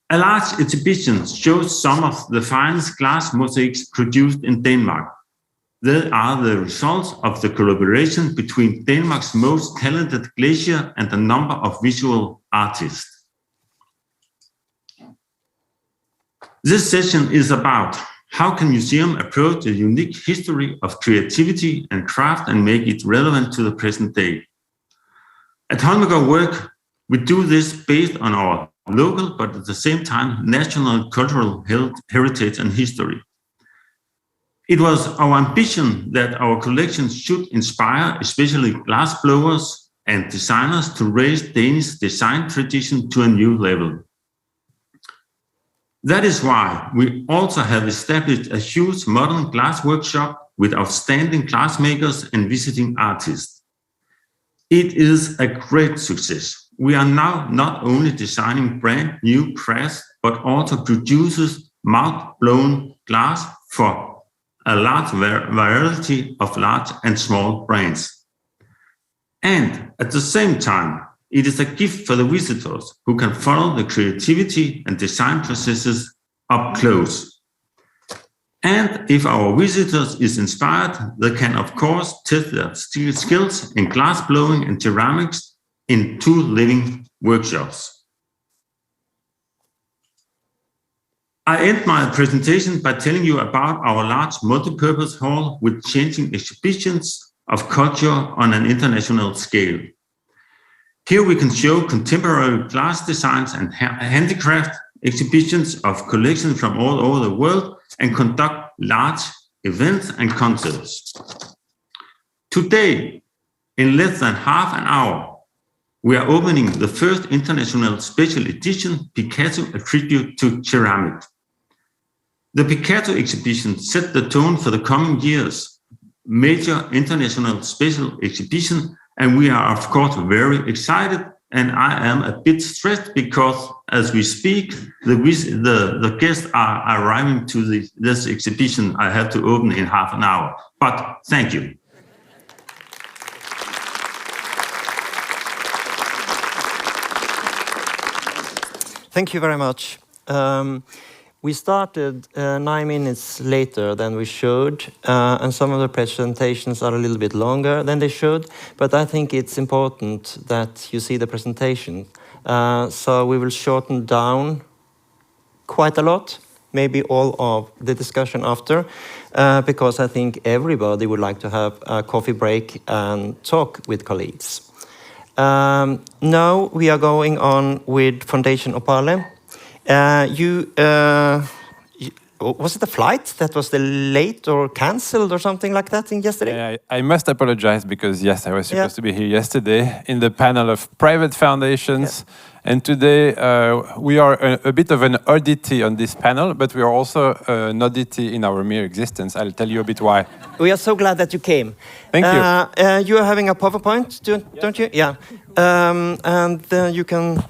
A large exhibition shows some of the finest glass mosaics produced in Denmark. They are the results of the collaboration between Denmark's most talented glazier and a number of visual artists. This session is about how can museums approach the unique history of creativity and craft and make it relevant to the present day. At Holmegaard Vaerk, we do this based on our local, but at the same time, national cultural heritage and history. It was our ambition that our collection should inspire especially glass blowers and designers to raise Danish design tradition to a new level. That is why we also have established a huge modern glass workshop with outstanding glassmakers and visiting artists. It is a great success. We are now not only designing brand new crafts, but also produces mouth-blown glass for a large variety of large and small brands. And at the same time, it is a gift for the visitors who can follow the creativity and design processes up close. And if our visitors is inspired, they can of course test their skills in glass blowing and ceramics in 2 living workshops. I end my presentation by telling you about our large multipurpose hall with changing exhibitions of culture on an international scale. Here we can show contemporary glass designs and handicraft exhibitions of collections from all over the world and conduct large events and concerts. Today, in less than half an hour, we are opening the first international special edition Picasso, a tribute to ceramics. The Picasso exhibition set the tone for the coming years, major international special exhibition, and we are of course very excited, and I am a bit stressed because as we speak, the guests are arriving to this exhibition I have to open in half an hour. But thank you. Thank you very much. We started 9 minutes later than we should, and some of the presentations are a little bit longer than they should, but I think it's important that you see the presentation. So we will shorten down quite a lot, maybe all of the discussion after, because I think everybody would like to have a coffee break and talk with colleagues. Now we are going on with Fondation Opale. Was it a flight that was late or cancelled or something like that yesterday? I must apologize because yes, I was supposed to be here yesterday in the panel of private foundations. And today we are a bit of an oddity on this panel, but we are also an oddity in our mere existence. I'll tell you a bit why. We are so glad that you came. Thank you. You are having a PowerPoint, don't you? Yeah. And you can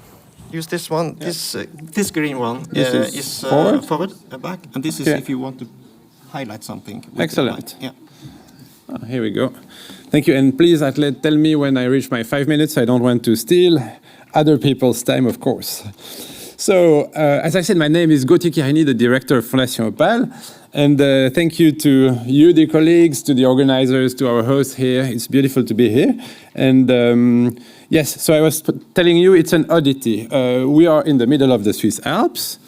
use this one. This green one is forward, back, and this is if you want to highlight something. Excellent. Yeah. Here we go. Thank you, and please, Atle, tell me when I reach my 5 minutes. I don't want to steal other people's time, of course. So, as I said, my name is Gauthier Chiarini, the director of Fondation Opale, and thank you to you, dear colleagues, to the organizers, to our host here. It's beautiful to be here. And yes, so I was telling you it's an oddity. We are in the middle of the Swiss Alps.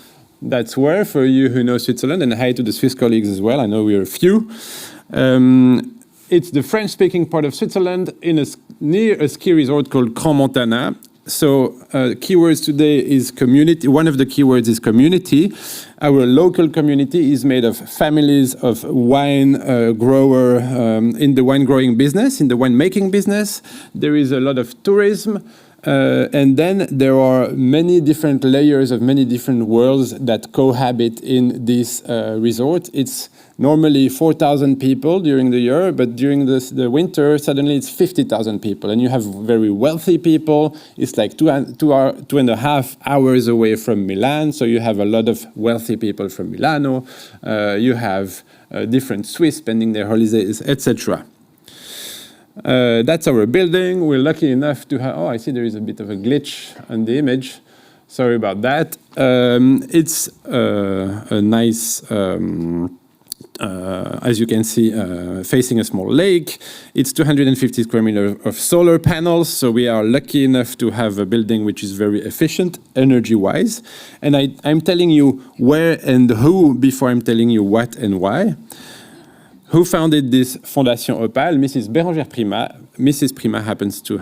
That's where, for you who know Switzerland, and hi to the Swiss colleagues as well. I know we're a few. It's the French-speaking part of Switzerland near a ski resort called Grand Montana. So keywords today is community. One of the keywords is community. Our local community is made of families of wine grower in the wine growing business, in the wine making business. There is a lot of tourism. And then there are many different layers of many different worlds that cohabit in this resort. It's normally 4,000 people during the year, but during the winter, suddenly it's 50,000 people. And you have very wealthy people. It's like 2.5 hours away from Milan. So you have a lot of wealthy people from Milano. You have different Swiss spending their holidays, etc. That's our building. We're lucky enough to have, oh, I see there is a bit of a glitch on the image. Sorry about that. It's a nice, as you can see, facing a small lake. It's 250 square meters of solar panels. So we are lucky enough to have a building which is very efficient energy-wise. And I'm telling you where and who before I'm telling you what and why. Who founded this Fondation Opale? Mrs. Bérangère Prima. Mrs. Prima happens to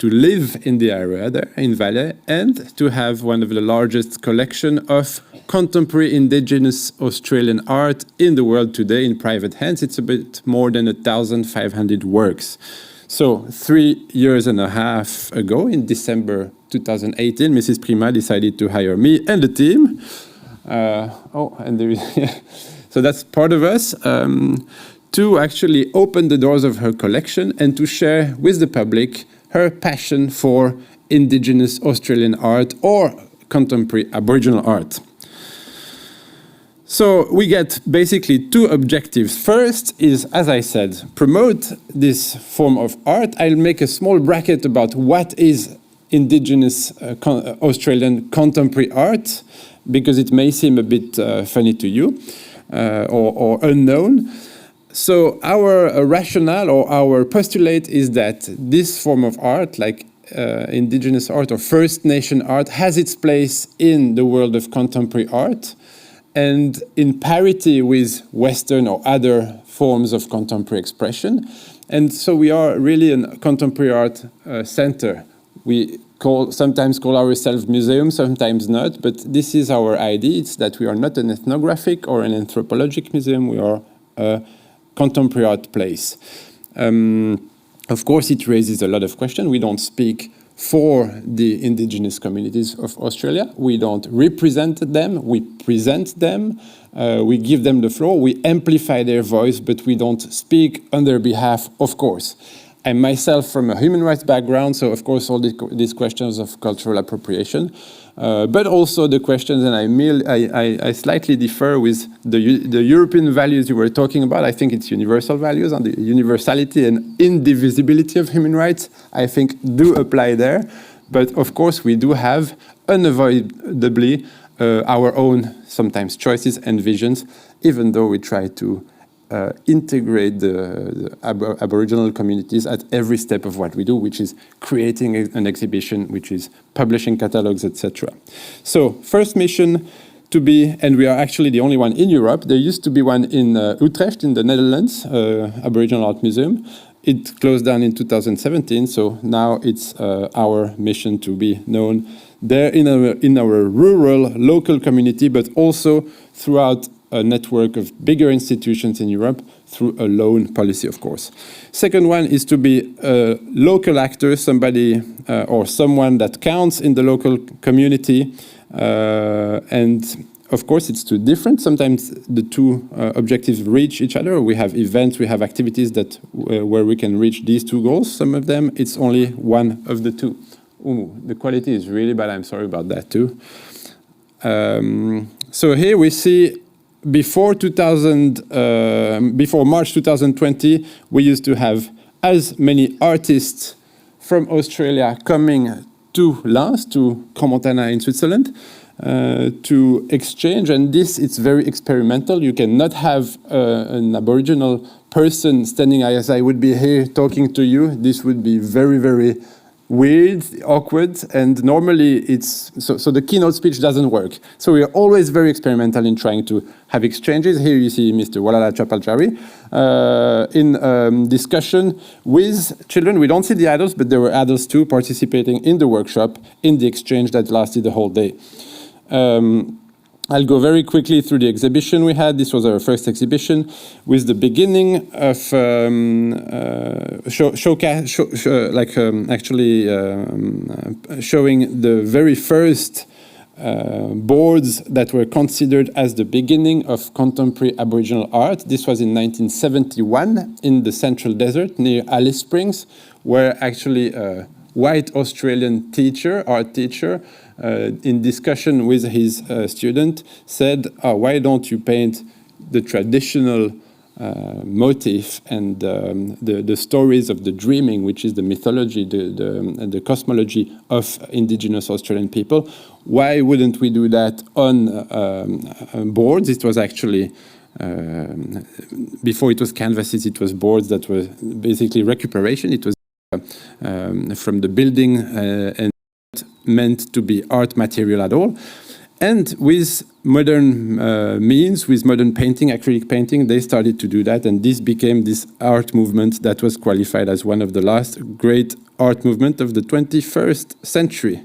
live in the area there, in Valais, and to have one of the largest collection of contemporary indigenous Australian art in the world today in private hands. It's a bit more than 1,500 works. So 3.5 years ago, in December 2018, Mrs. Prima decided to hire me and the team. And there is... So that's part of us, to actually open the doors of her collection and to share with the public her passion for indigenous Australian art or contemporary Aboriginal art. So we get basically two objectives. First is, as I said, promote this form of art. I'll make a small bracket about what is indigenous Australian contemporary art, because it may seem a bit funny to you. Or unknown. So our rationale or our postulate is that this form of art, like indigenous art or First Nation art, has its place in the world of contemporary art and in parity with Western or other forms of contemporary expression. And so we are really a contemporary art center. We sometimes call ourselves museum, sometimes not, but this is our idea. It's that we are not an ethnographic or an anthropologic museum, we are a contemporary art place. Of course, it raises a lot of questions. We don't speak for the indigenous communities of Australia. We don't represent them, we present them, we give them the floor, we amplify their voice, but we don't speak on their behalf, of course. I'm myself from a human rights background, so of course all these questions of cultural appropriation, but also the questions, and I slightly differ with the European values you were talking about. I think it's universal values, and the universality and indivisibility of human rights, I think, do apply there. But of course we do have unavoidably our own sometimes choices and visions, even though we try to integrate the Aboriginal communities at every step of what we do, which is creating an exhibition, which is publishing catalogs, etc. So first mission to be, and we are actually the only one in Europe. There used to be one in Utrecht in the Netherlands, Aboriginal Art Museum. It closed down in 2017, so now it's our mission to be known there in our rural, local community, but also throughout a network of bigger institutions in Europe through a loan policy, of course. Second one is to be a local actor, somebody or someone that counts in the local community. And of course, it's too different. Sometimes the two objectives reach each other. We have events, we have activities that where we can reach these two goals. Some of them, it's only one of the two. Ooh, the quality is really bad. I'm sorry about that too. So here we see before March 2020, we used to have as many artists from Australia coming to Lens, to Grand Montana in Switzerland, to exchange. And this, it's very experimental. You cannot have an Aboriginal person standing as I would be here talking to you. This would be very, very weird, awkward, and normally it's so the keynote speech doesn't work. So we are always very experimental in trying to have exchanges. Here you see Mr. Walala Chapaljari in discussion with children. We don't see the adults, but there were adults too participating in the workshop, in the exchange that lasted the whole day. I'll go very quickly through the exhibition we had. This was our first exhibition with the beginning of showing the very first boards that were considered as the beginning of contemporary Aboriginal art. This was in 1971 in the Central Desert near Alice Springs, where actually a white Australian art teacher, in discussion with his student, said, why don't you paint the traditional motif and the stories of the dreaming, which is the mythology, the cosmology of indigenous Australian people. Why wouldn't we do that on boards? It was actually, before it was canvases, it was boards that were basically recuperation. It was from the building and meant to be art material at all. And with modern means, with modern painting, acrylic painting, they started to do that, and this became this art movement that was qualified as one of the last great art movement of the 21st century.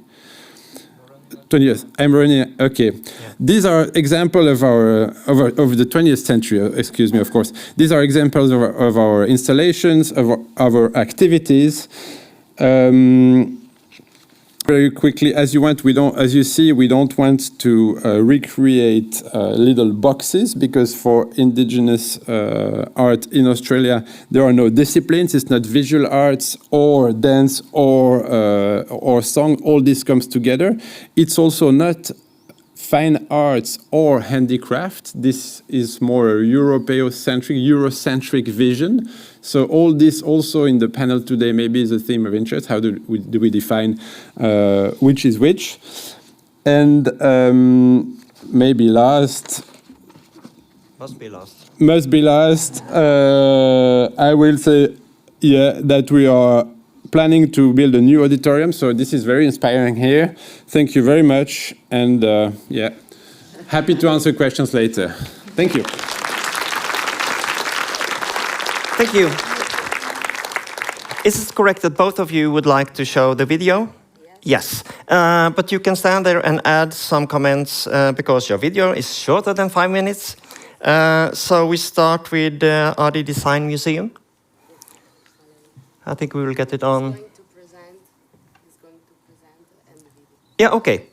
20th. I'm running. Okay, yeah. These are examples of the 20th century. Excuse me, of course. These are examples of our installations, of our activities. Very quickly, as you see, we don't want to recreate little boxes, because for indigenous art in Australia, there are no disciplines. It's not visual arts or dance or song. All this comes together. It's also not fine arts or handicraft. This is more a Eurocentric vision. So all this also in the panel today maybe is a theme of interest. How do we define which is which? And maybe last. Must be last. Must be last. I will say, that we are planning to build a new auditorium. So this is very inspiring here. Thank you very much. And happy to answer questions later. Thank you. Thank you. Is it correct that both of you would like to show the video? Yes. But you can stand there and add some comments because your video is shorter than 5 minutes. So we start with ADI Design Museum. I think we will get it on. He's going to present and the video. Yeah, okay.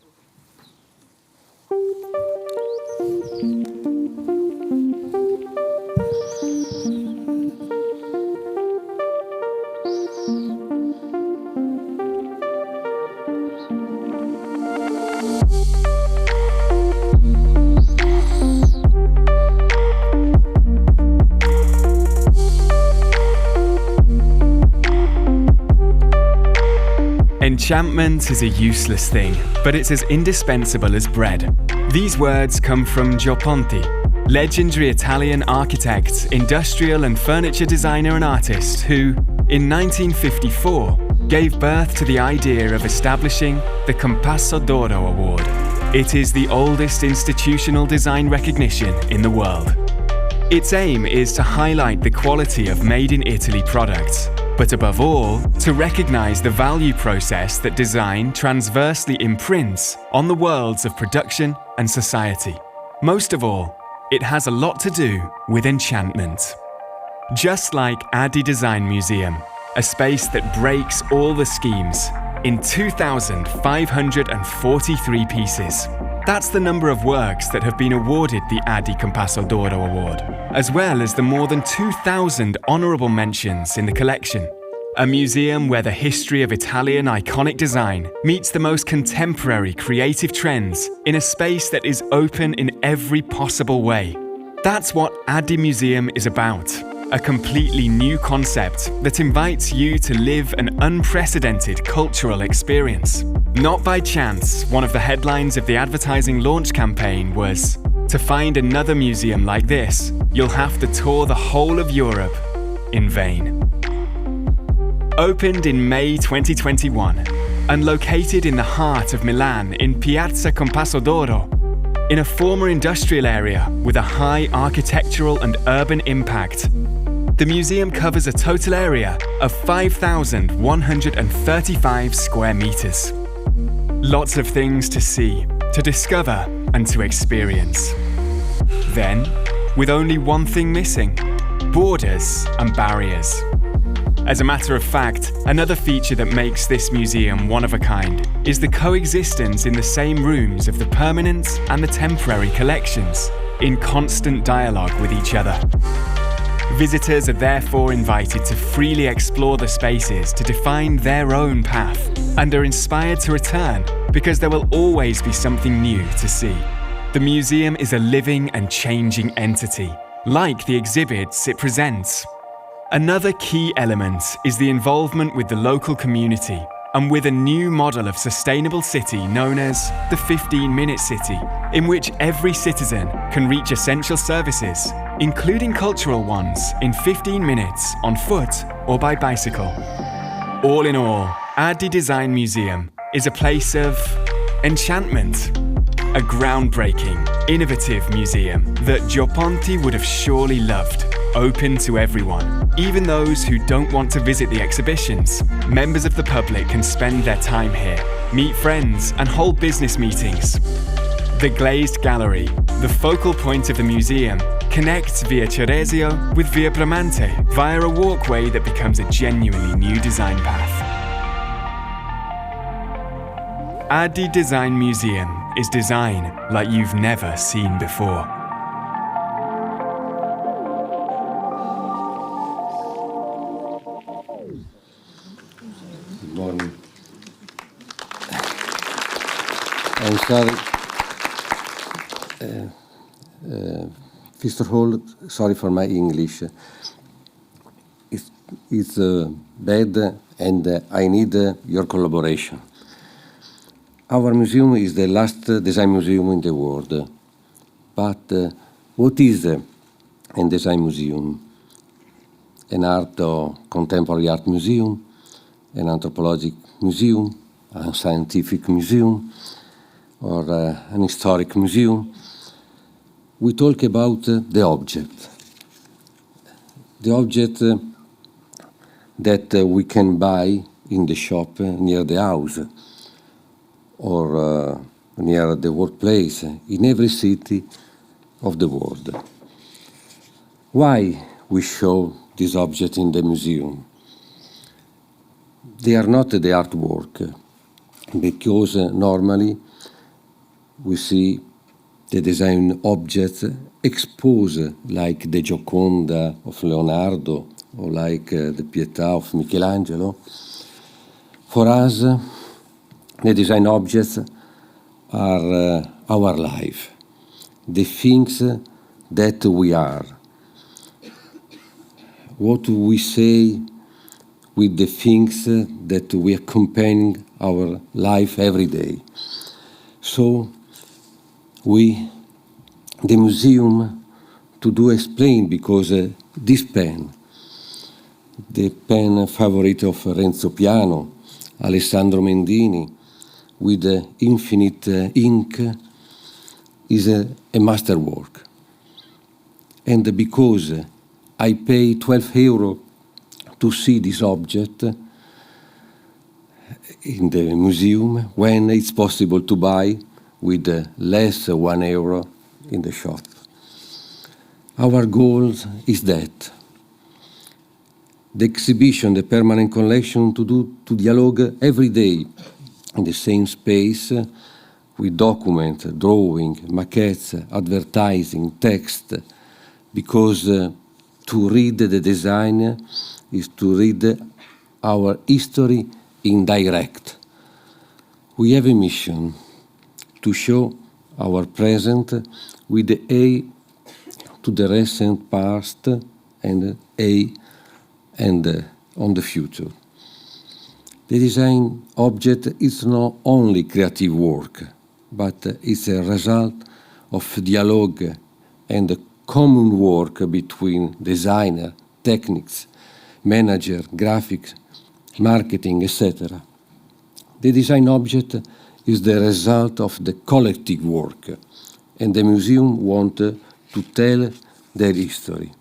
Enchantment is a useless thing, but it's as indispensable as bread. These words come from Gio Ponti, legendary Italian architect, industrial and furniture designer and artist who, in 1954, gave birth to the idea of establishing the Compasso d'Oro Award. It is the oldest institutional design recognition in the world. Its aim is to highlight the quality of made in Italy products, but above all, to recognize the value process that design transversely imprints on the worlds of production and society. Most of all, it has a lot to do with enchantment. Just like ADI Design Museum, a space that breaks all the schemes in 2,543 pieces. That's the number of works that have been awarded the ADI Compasso d'Oro Award, as well as the more than 2,000 honorable mentions in the collection. A museum where the history of Italian iconic design meets the most contemporary creative trends in a space that is open in every possible way. That's what ADI Museum is about. A completely new concept that invites you to live an unprecedented cultural experience. Not by chance, one of the headlines of the advertising launch campaign was, "To find another museum like this, you'll have to tour the whole of Europe in vain." Opened in May 2021 and located in the heart of Milan in Piazza Compasso d'Oro, in a former industrial area with a high architectural and urban impact, the museum covers a total area of 5,135 square meters. Lots of things to see, to discover, and to experience. Then, with only one thing missing: borders and barriers. As a matter of fact, another feature that makes this museum one of a kind is the coexistence in the same rooms of the permanent and the temporary collections, in constant dialogue with each other. Visitors are therefore invited to freely explore the spaces to define their own path, and are inspired to return because there will always be something new to see. The museum is a living and changing entity, like the exhibits it presents. Another key element is the involvement with the local community, and with a new model of sustainable city known as the 15-minute city, in which every citizen can reach essential services, including cultural ones, in 15 minutes on foot or by bicycle. All in all, Adi Design Museum is a place of enchantment. A groundbreaking, innovative museum that Gioponti would have surely loved, open to everyone, even those who don't want to visit the exhibitions. Members of the public can spend their time here, meet friends, and hold business meetings. The glazed gallery, the focal point of the museum, connects Via Ceresio with Via Bramante via a walkway that becomes a genuinely new design path. Adi Design Museum is design like you've never seen before. Good morning. I'm sorry. First of all, sorry for my English. It's bad, and I need your collaboration. Our museum is the last design museum in the world. But what is a design museum? An art or contemporary art museum, an anthropologic museum, a scientific museum, or an historic museum? We talk about the object. The object that we can buy in the shop near the house, or near the workplace, in every city of the world. Why we show this object in the museum? They are not the artwork, because normally we see the design objects exposed, like the Gioconda of Leonardo, or like the Pietà of Michelangelo. For us, the design objects are our life, the things that we are. What we say with the things that we accompany our life every day. So the museum, to do explain, because this pen, the pen favorite of Renzo Piano, Alessandro Mendini, with infinite ink, is a masterwork. And because I pay 12 euro to see this object in the museum, when it's possible to buy with less 1 euro in the shop. Our goal is that the exhibition, the permanent collection, to dialogue every day in the same space with document, drawing, maquettes, advertising, text, because to read the design is to read our history in direct. We have a mission to show our present with the eye to the recent past and eye and on the future. The design object is not only creative work, but it's a result of dialogue and common work between designer, techniques, manager, graphics, marketing, etc. The design object is the result of the collective work, and the museum wants to tell their history.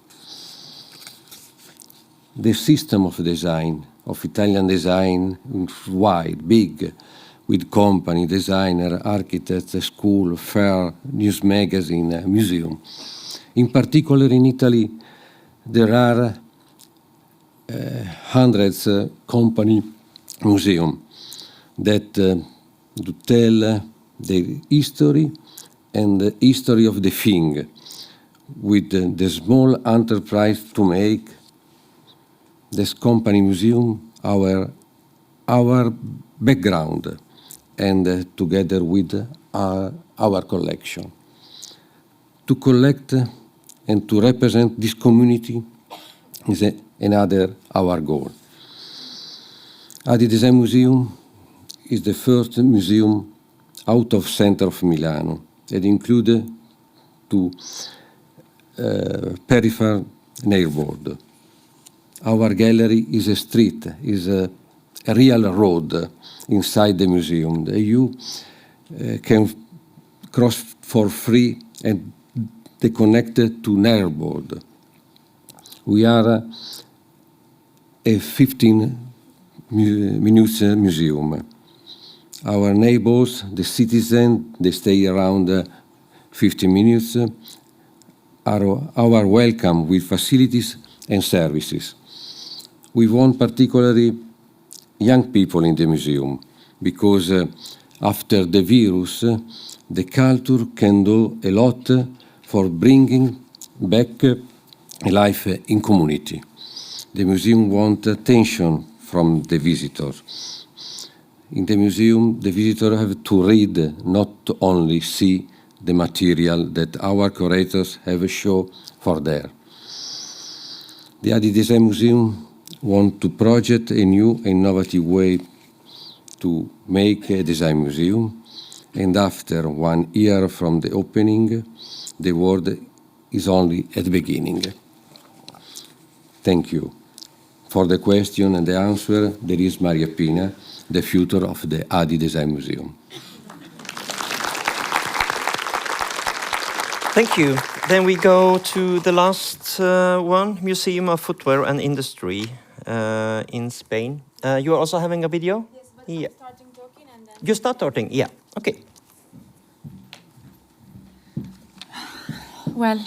The system of design, of Italian design, wide, big, with company, designer, architects, school, fair, news magazine, museum. In particular, in Italy, there are hundreds of company museum that to tell the history and the history of the thing, with the small enterprise to make this company museum our background, and together with our collection. To collect and to represent this community is another our goal. Adi Design Museum is the first museum out of center of Milano. It includes two peripheral neighborhood. Our gallery is a street, is a real road inside the museum. You can cross for free and they connected to neighborhood. We are a 15-minute museum. Our neighbors, the citizens, they stay around 15 minutes, are welcome with facilities and services. We want particularly young people in the museum because after the virus, the culture can do a lot for bringing back a life in community. The museum wants attention from the visitors. In the museum, the visitor have to read, not only see the material that our curators have shown for there. The Adi Design Museum want to project a new innovative way to make a design museum, and after 1 year from the opening, the work is only at the beginning. Thank you. For the question and the answer, there is Maria Pina, the future of the Adi Design Museum. Thank you. Then we go to the last one, Museum of Footwear and Industry in Spain. You are also having a video? Yes, but yeah. I'm starting talking and then... You start talking, yeah. Okay. Well,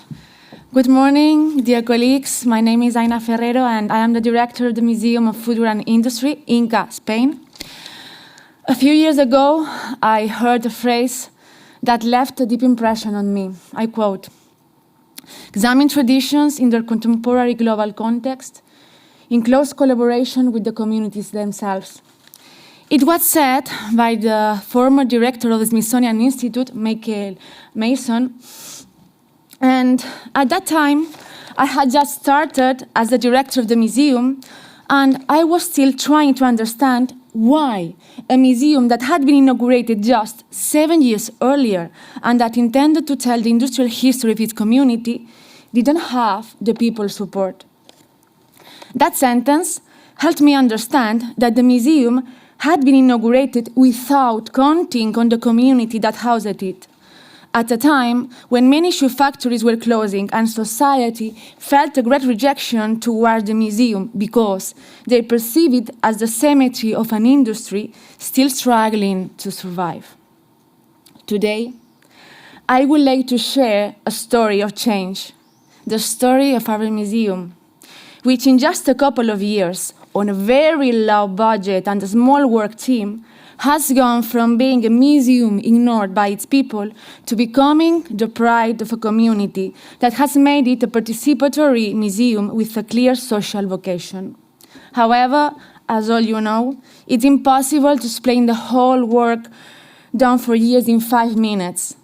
good morning, dear colleagues. My name is Aina Ferrero, and I am the director of the Museum of Footwear and Industry, INCA, Spain. A few years ago, I heard a phrase that left a deep impression on me. I quote, "Examine traditions in their contemporary global context, in close collaboration with the communities themselves." It was said by the former director of the Smithsonian Institute, Michael Mason, and at that time, I had just started as the director of the museum, and I was still trying to understand why a museum that had been inaugurated just 7 years earlier and that intended to tell the industrial history of its community didn't have the people's support. That sentence helped me understand that the museum had been inaugurated without counting on the community that housed it. At a time when many shoe factories were closing and society felt a great rejection towards the museum because they perceived it as the cemetery of an industry still struggling to survive. Today, I would like to share a story of change, the story of our museum, which in just a couple of years, on a very low budget and a small work team, has gone from being a museum ignored by its people to becoming the pride of a community that has made it a participatory museum with a clear social vocation. However, as all you know, it's impossible to explain the whole work done for years in 5 minutes.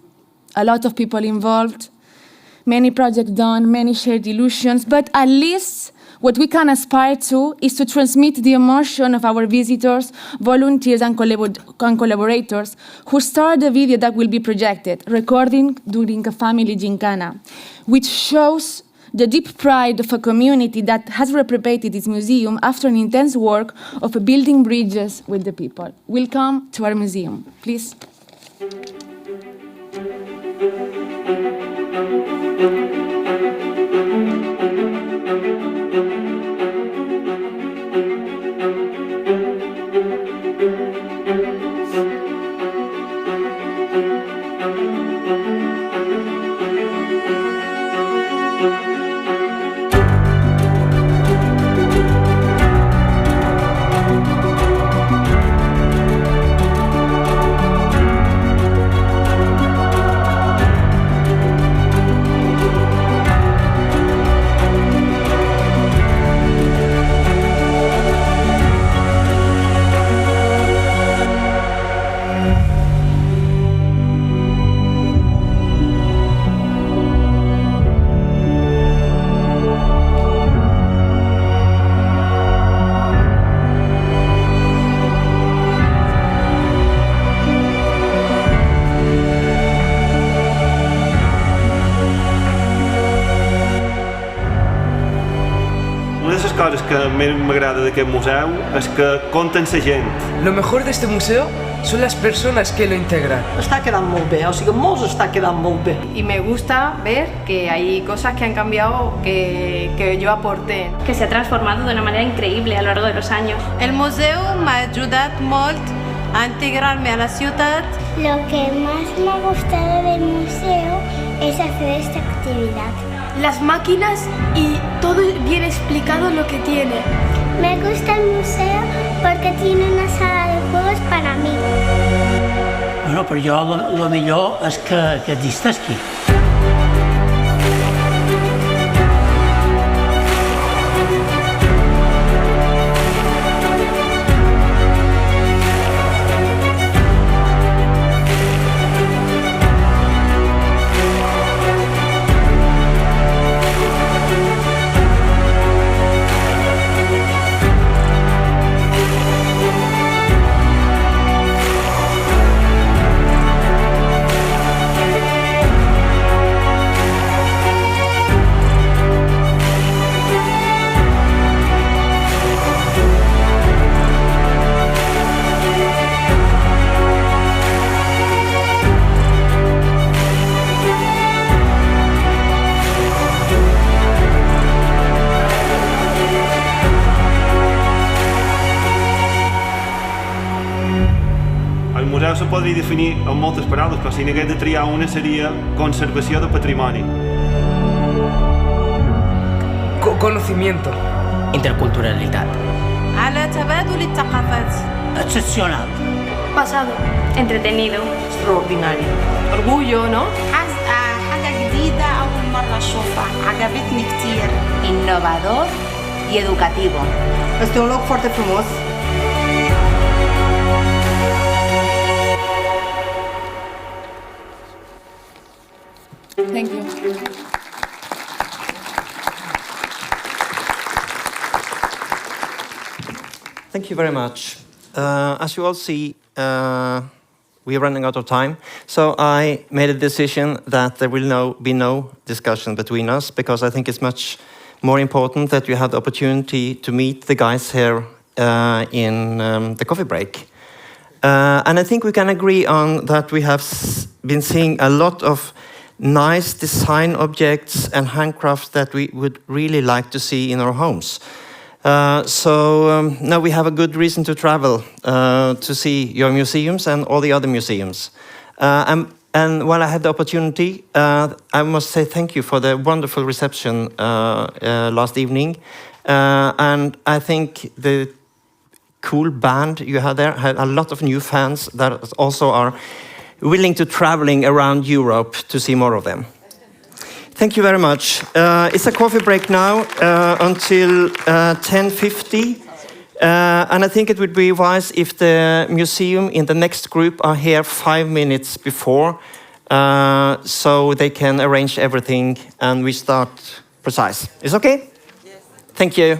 A lot of people involved, many projects done, many shared illusions, but at least what we can aspire to is to transmit the emotion of our visitors, volunteers, and collaborators who starred the video that will be projected, recording during a family gincana, which shows the deep pride of a community that has reprobated its museum after an intense work of building bridges with the people. Welcome to our museum, please. Coses que més m'agrada d'aquest museu és que compten la gent. Lo mejor de este museo son las personas que lo integran. Està quedant molt bé, o sigui, molts està quedant molt bé. Y me gusta ver que hay cosas que han cambiado que yo aporté. Que se ha transformado de una manera increíble a lo largo de los años. El museu m'ha ajudat molt a integrar-me a la ciutat. Lo que más me ha gustado del museo es hacer esta actividad. Las máquinas y todo bien explicado lo que tiene. Me gusta el museo porque tiene una sala de juegos para mí. Bueno, però jo lo millor és que existeixi. El museu se podria definir amb moltes paraules, però si n'hagués de triar una seria conservació de patrimoni. Conocimiento. Interculturalitat. على تبادل الثقافات. Excepcional. Pasado. Entretenido. Extraordinario. Orgullo, ¿no? حاجة جديدة أول مرة أشوفها عجبتني كتير. Innovador y educativo. Este un loc foarte frumos. Thank you. Thank you very much. As you all see, we are running out of time. So I made a decision that there will be no discussion between us, because I think it's much more important that you have the opportunity to meet the guys here in the coffee break. And I think we can agree on that we have been seeing a lot of nice design objects and handcrafts that we would really like to see in our homes. So now we have a good reason to travel to see your museums and all the other museums. And while I had the opportunity, I must say thank you for the wonderful reception last evening. And I think the cool band you had there had a lot of new fans that also are willing to traveling around Europe to see more of them. Thank you very much. It's a coffee break now until 10:50. And I think it would be wise if the museum in the next group are here 5 minutes before, so they can arrange everything and we start precise. Is okay? Yes. Thank you.